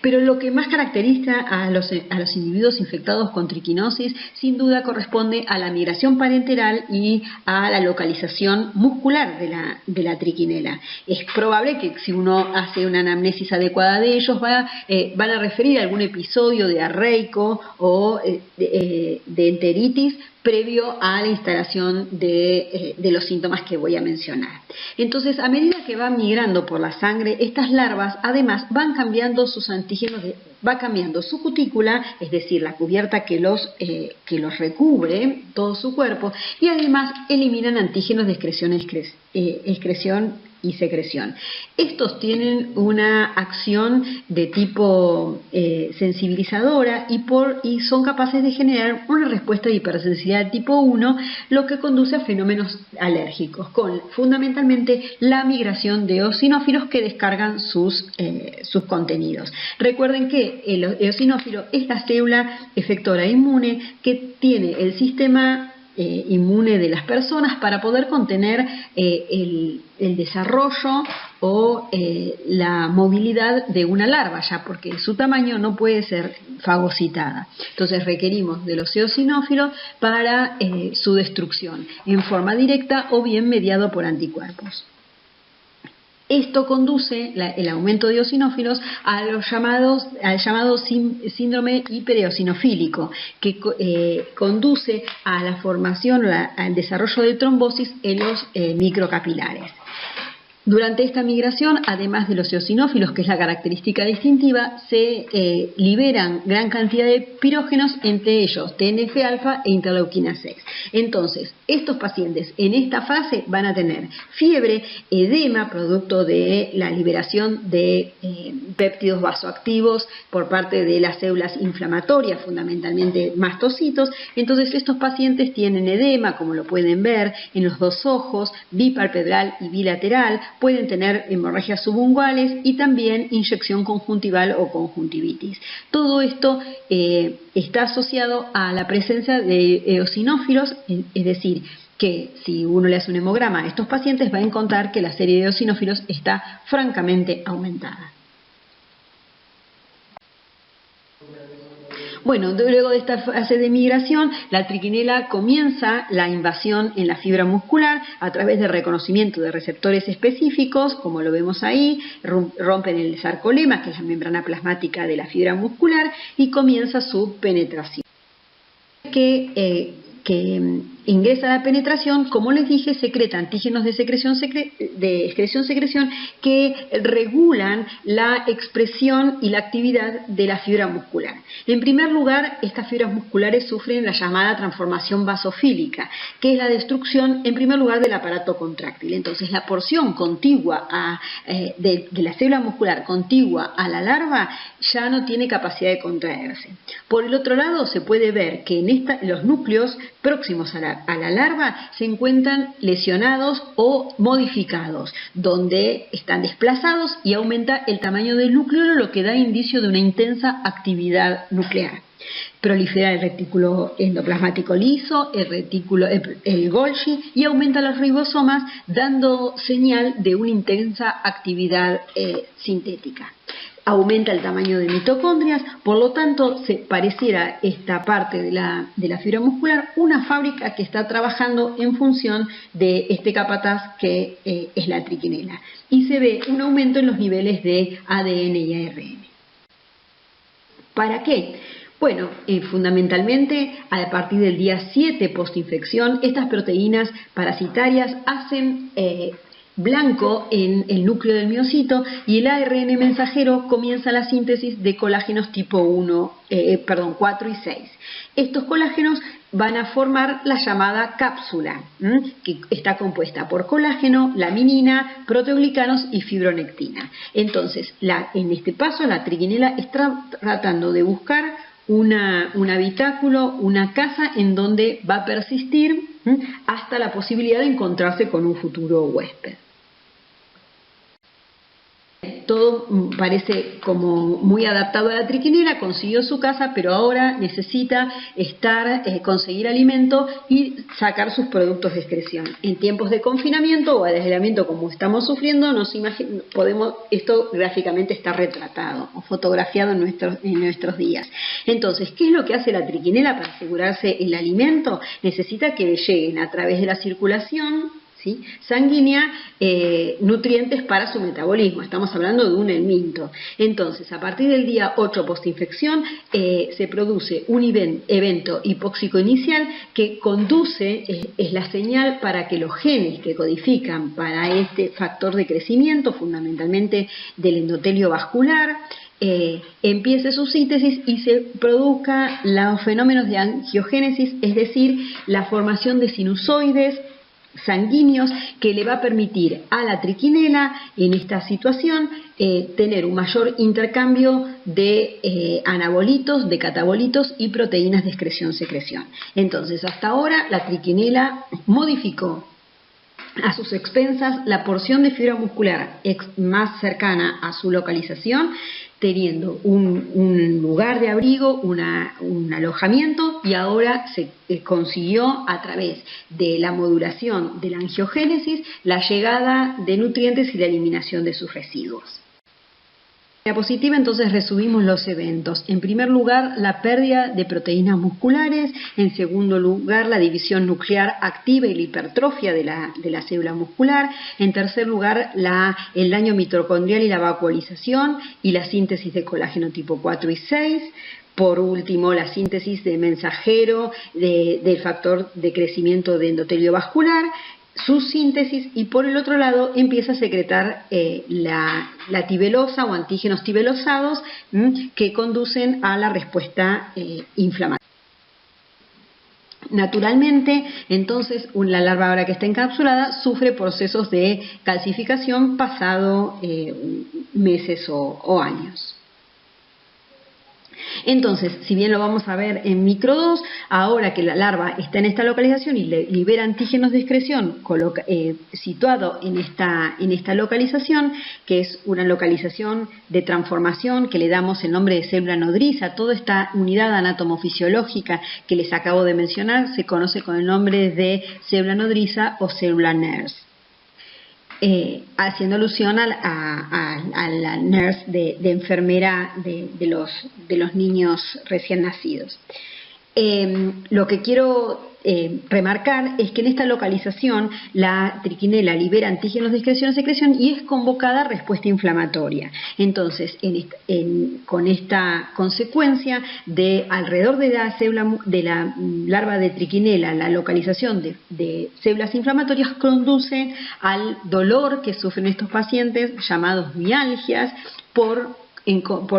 Pero lo que más caracteriza a los individuos infectados con triquinosis sin duda corresponde a la migración parenteral y a la localización muscular de la triquinela. Es probable que si uno hace una anamnesis adecuada de ellos van a referir a algún episodio diarreico o de enteritis previo a la instalación de los síntomas que voy a mencionar. Entonces, a medida que van migrando por la sangre, estas larvas además van cambiando sus antígenos, va cambiando su cutícula, es decir, la cubierta que los recubre todo su cuerpo, y además eliminan antígenos de excreción y secreción. Estos tienen una acción de tipo sensibilizadora y son capaces de generar una respuesta de hipersensibilidad de tipo 1, lo que conduce a fenómenos alérgicos, con fundamentalmente la migración de eosinófilos que descargan sus contenidos. Recuerden que el eosinófilo es la célula efectora inmune que tiene el sistema inmune de las personas para poder contener el desarrollo o la movilidad de una larva, ya porque su tamaño no puede ser fagocitada. Entonces requerimos de los eosinófilos para su destrucción en forma directa o bien mediado por anticuerpos. Esto conduce, el aumento de eosinófilos, al llamado síndrome hipereosinofílico, que conduce a la formación, al desarrollo de trombosis en los microcapilares. Durante esta migración, además de los eosinófilos, que es la característica distintiva, se liberan gran cantidad de pirógenos, entre ellos TNF-alfa e interleuquina 6. Entonces, estos pacientes en esta fase van a tener fiebre, edema, producto de la liberación de péptidos vasoactivos por parte de las células inflamatorias, fundamentalmente mastocitos. Entonces, estos pacientes tienen edema, como lo pueden ver, en los dos ojos, bipalpebral y bilateral. Pueden tener hemorragias subunguales y también inyección conjuntival o conjuntivitis. Todo esto está asociado a la presencia de eosinófilos, es decir, que si uno le hace un hemograma a estos pacientes va a encontrar que la serie de eosinófilos está francamente aumentada. Bueno, luego de esta fase de migración, la triquinela comienza la invasión en la fibra muscular a través de reconocimiento de receptores específicos, como lo vemos ahí, rompen el sarcolema, que es la membrana plasmática de la fibra muscular, y comienza su penetración. Que ingresa a la penetración, como les dije, secreta antígenos de excreción-secreción que regulan la expresión y la actividad de la fibra muscular. En primer lugar, estas fibras musculares sufren la llamada transformación basofílica, que es la destrucción, en primer lugar, del aparato contráctil. Entonces, la porción contigua de la célula muscular contigua a la larva ya no tiene capacidad de contraerse. Por el otro lado, se puede ver que en los núcleos próximos a la larva se encuentran lesionados o modificados, donde están desplazados y aumenta el tamaño del núcleo, lo que da indicio de una intensa actividad nuclear. Prolifera el retículo endoplasmático liso, el Golgi, y aumenta los ribosomas, dando señal de una intensa actividad sintética. Aumenta el tamaño de mitocondrias, por lo tanto se pareciera esta parte de la fibra muscular una fábrica que está trabajando en función de este capataz que es la triquinela, y se ve un aumento en los niveles de ADN y ARN. ¿Para qué? Bueno, fundamentalmente a partir del día 7 postinfección, estas proteínas parasitarias hacen blanco en el núcleo del miocito, y el ARN mensajero comienza la síntesis de colágenos tipo 4 y 6. Estos colágenos van a formar la llamada cápsula, que está compuesta por colágeno, laminina, proteoglicanos y fibronectina. Entonces, en este paso, la triquinela está tratando de buscar un habitáculo, una casa en donde va a persistir hasta la posibilidad de encontrarse con un futuro huésped. Todo parece como muy adaptado a la triquinela, consiguió su casa, pero ahora necesita conseguir alimento y sacar sus productos de excreción. En tiempos de confinamiento o de aislamiento como estamos sufriendo, esto gráficamente está retratado o fotografiado en nuestros días. Entonces, ¿qué es lo que hace la triquinela para asegurarse el alimento? Necesita que le lleguen a través de la circulación sanguínea nutrientes para su metabolismo. Estamos hablando de un helminto. Entonces, a partir del día 8 postinfección se produce un evento hipóxico inicial que conduce, es la señal para que los genes que codifican para este factor de crecimiento, fundamentalmente del endotelio vascular, empiece su síntesis y se produzca los fenómenos de angiogénesis, es decir, la formación de sinusoides sanguíneos que le va a permitir a la triquinela en esta situación tener un mayor intercambio de anabolitos, de catabolitos y proteínas de excreción-secreción. Entonces, hasta ahora la triquinela modificó a sus expensas la porción de fibra muscular más cercana a su localización, teniendo un lugar de abrigo, un alojamiento, y ahora se consiguió a través de la modulación de la angiogénesis la llegada de nutrientes y la eliminación de sus residuos. En la diapositiva entonces resumimos los eventos. En primer lugar, la pérdida de proteínas musculares. En segundo lugar, la división nuclear activa y la hipertrofia de la célula muscular. En tercer lugar, el daño mitocondrial y la vacuolización y la síntesis de colágeno tipo 4 y 6. Por último, la síntesis de mensajero del factor de crecimiento de endotelio vascular, su síntesis, y por el otro lado empieza a secretar la tibelosa o antígenos tibelosados que conducen a la respuesta inflamatoria. Naturalmente, entonces, la larva, ahora que está encapsulada, sufre procesos de calcificación pasado meses o años. Entonces, si bien lo vamos a ver en micro 2, ahora que la larva está en esta localización y libera antígenos de excreción situado en esta localización, que es una localización de transformación que le damos el nombre de célula nodriza, toda esta unidad anatomofisiológica que les acabo de mencionar se conoce con el nombre de célula nodriza o célula NERS. Haciendo alusión a la nurse de enfermera de los niños recién nacidos. Lo que quiero remarcar es que en esta localización la triquinela libera antígenos de excreción-secreción y es convocada a respuesta inflamatoria. Entonces, con esta consecuencia de alrededor de la larva de triquinela, la localización de células inflamatorias conduce al dolor que sufren estos pacientes, llamados mialgias, por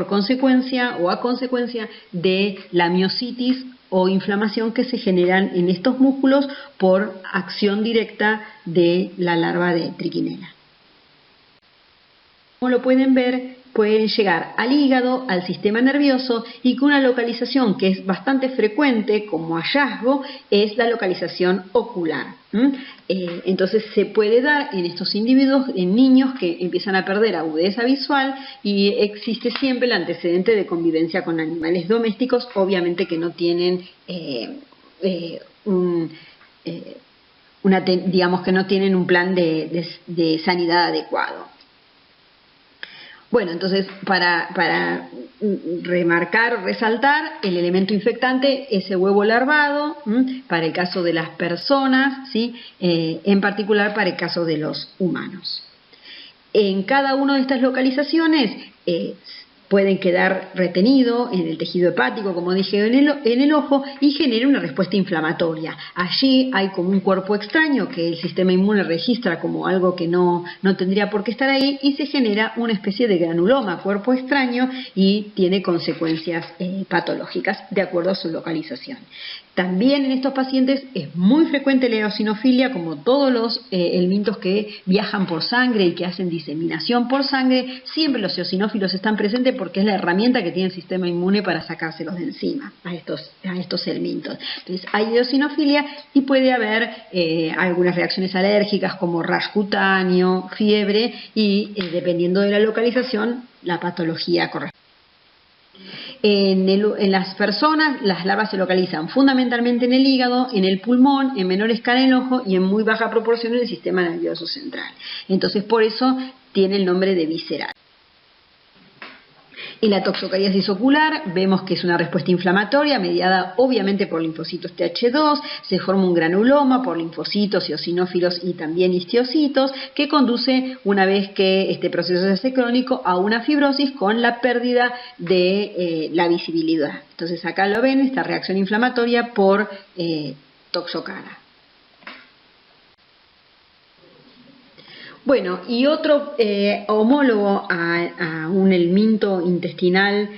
consecuencia o a consecuencia de la miositis o inflamación que se generan en estos músculos por acción directa de la larva de triquinela. Como lo pueden ver, pueden llegar al hígado, al sistema nervioso, y con una localización que es bastante frecuente como hallazgo es la localización ocular. Entonces se puede dar en estos individuos, en niños que empiezan a perder agudeza visual, y existe siempre el antecedente de convivencia con animales domésticos, obviamente que no tienen digamos que no tienen un plan de sanidad adecuado. Bueno, entonces para remarcar o resaltar el elemento infectante, ese huevo larvado, para el caso de las personas, ¿sí? En particular para el caso de los humanos. En cada una de estas localizaciones pueden quedar retenidos en el tejido hepático, como dije, en el ojo, y genera una respuesta inflamatoria. Allí hay como un cuerpo extraño que el sistema inmune registra como algo que no tendría por qué estar ahí, y se genera una especie de granuloma, cuerpo extraño, y tiene consecuencias patológicas de acuerdo a su localización. También en estos pacientes es muy frecuente la eosinofilia, como todos los elementos que viajan por sangre y que hacen diseminación por sangre. Siempre los eosinófilos están presentes porque es la herramienta que tiene el sistema inmune para sacárselos de encima a estos elementos. Entonces hay eosinofilia y puede haber algunas reacciones alérgicas como rash cutáneo, fiebre y dependiendo de la localización, la patología correspondiente. En las personas, las larvas se localizan fundamentalmente en el hígado, en el pulmón, en menor escala en el ojo y en muy baja proporción en el sistema nervioso central. Entonces, por eso tiene el nombre de visceral. En la toxocariasis ocular vemos que es una respuesta inflamatoria mediada obviamente por linfocitos Th2, se forma un granuloma por linfocitos, eosinófilos y también histiocitos, que conduce, una vez que este proceso se hace crónico, a una fibrosis con la pérdida de la visibilidad. Entonces acá lo ven, esta reacción inflamatoria por toxocara. Bueno, y otro homólogo a un helminto intestinal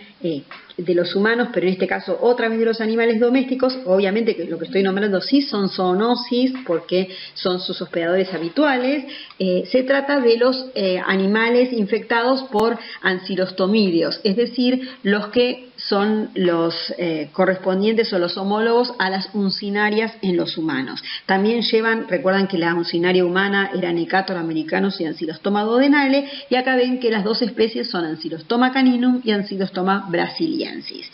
de los humanos, pero en este caso otra vez de los animales domésticos. Obviamente que lo que estoy nombrando sí son zoonosis porque son sus hospedadores habituales. Se trata de los animales infectados por ancilostomídeos, es decir, los que son los correspondientes o los homólogos a las uncinarias en los humanos. También recuerdan que la uncinaria humana era Necator americanus y Ancylostoma duodenale, y acá ven que las dos especies son Ancylostoma caninum y Ancylostoma brasiliensis.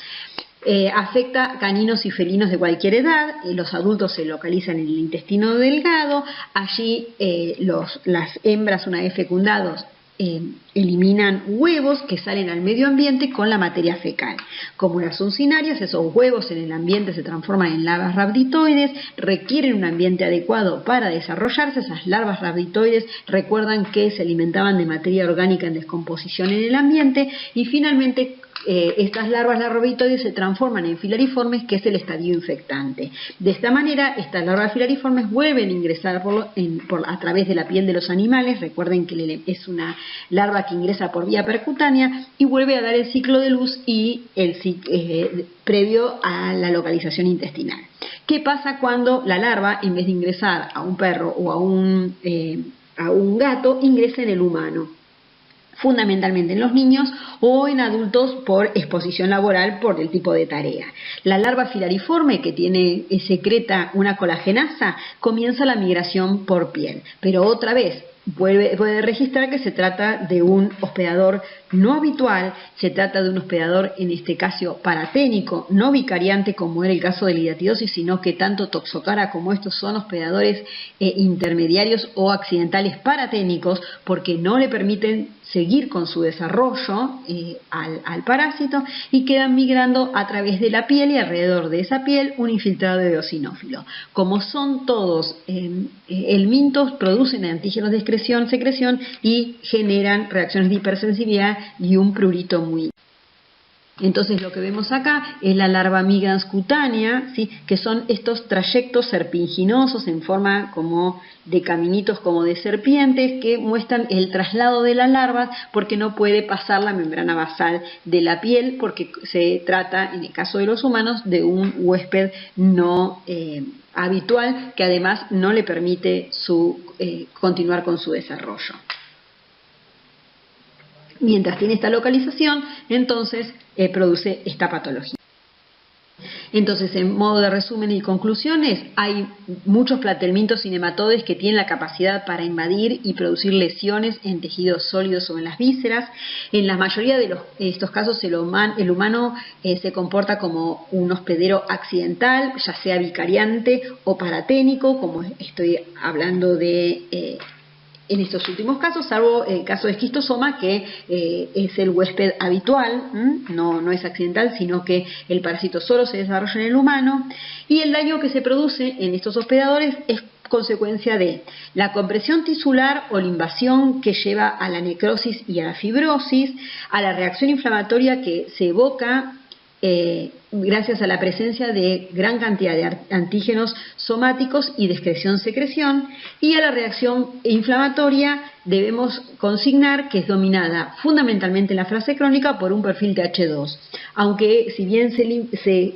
Afecta caninos y felinos de cualquier edad. Los adultos se localizan en el intestino delgado. Allí las hembras, una vez fecundados, eliminan huevos que salen al medio ambiente con la materia fecal. Como las uncinarias, esos huevos en el ambiente se transforman en larvas rhabditoides, requieren un ambiente adecuado para desarrollarse. Esas larvas rhabditoides recuerdan que se alimentaban de materia orgánica en descomposición en el ambiente, y finalmente estas larvas rhabditoides se transforman en filariformes, que es el estadio infectante. De esta manera, estas larvas filariformes vuelven a ingresar a través de la piel de los animales. Recuerden que es una larva que ingresa por vía percutánea y vuelve a dar el ciclo de luz y previo a la localización intestinal. ¿Qué pasa cuando la larva, en vez de ingresar a un perro o a un gato, ingresa en el humano? Fundamentalmente en los niños o en adultos por exposición laboral por el tipo de tarea. La larva filariforme, que secreta una colagenasa, comienza la migración por piel, pero otra vez puede registrar que se trata de un hospedador no habitual, se trata de un hospedador en este caso paraténico, no vicariante como era el caso de la hidatidosis, sino que tanto Toxocara como estos son hospedadores intermediarios o accidentales paraténicos, porque no le permiten seguir con su desarrollo al parásito, y quedan migrando a través de la piel, y alrededor de esa piel un infiltrado de eosinófilo. Como son todos helmintos, producen antígenos de secreción y generan reacciones de hipersensibilidad y un prurito muy. Entonces lo que vemos acá es la larva migrans cutánea, ¿sí?, que son estos trayectos serpinginosos en forma como de caminitos, como de serpientes, que muestran el traslado de la larva porque no puede pasar la membrana basal de la piel, porque se trata, en el caso de los humanos, de un huésped no habitual, que además no le permite continuar con su desarrollo. Mientras tiene esta localización, entonces produce esta patología. Entonces, en modo de resumen y conclusiones, hay muchos platelmintos y nematodes que tienen la capacidad para invadir y producir lesiones en tejidos sólidos o en las vísceras. En la mayoría de estos casos, el humano se comporta como un hospedero accidental, ya sea vicariante o paraténico, como estoy hablando de en estos últimos casos, salvo el caso de esquistosoma, que es el huésped habitual, no es accidental, sino que el parásito solo se desarrolla en el humano, y el daño que se produce en estos hospedadores es consecuencia de la compresión tisular o la invasión que lleva a la necrosis y a la fibrosis, a la reacción inflamatoria que se evoca gracias a la presencia de gran cantidad de antígenos somáticos y de excreción-secreción, y a la reacción inflamatoria debemos consignar que es dominada fundamentalmente en la fase crónica por un perfil TH2, aunque si bien se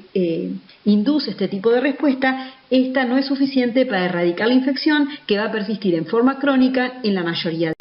induce este tipo de respuesta, esta no es suficiente para erradicar la infección, que va a persistir en forma crónica en la mayoría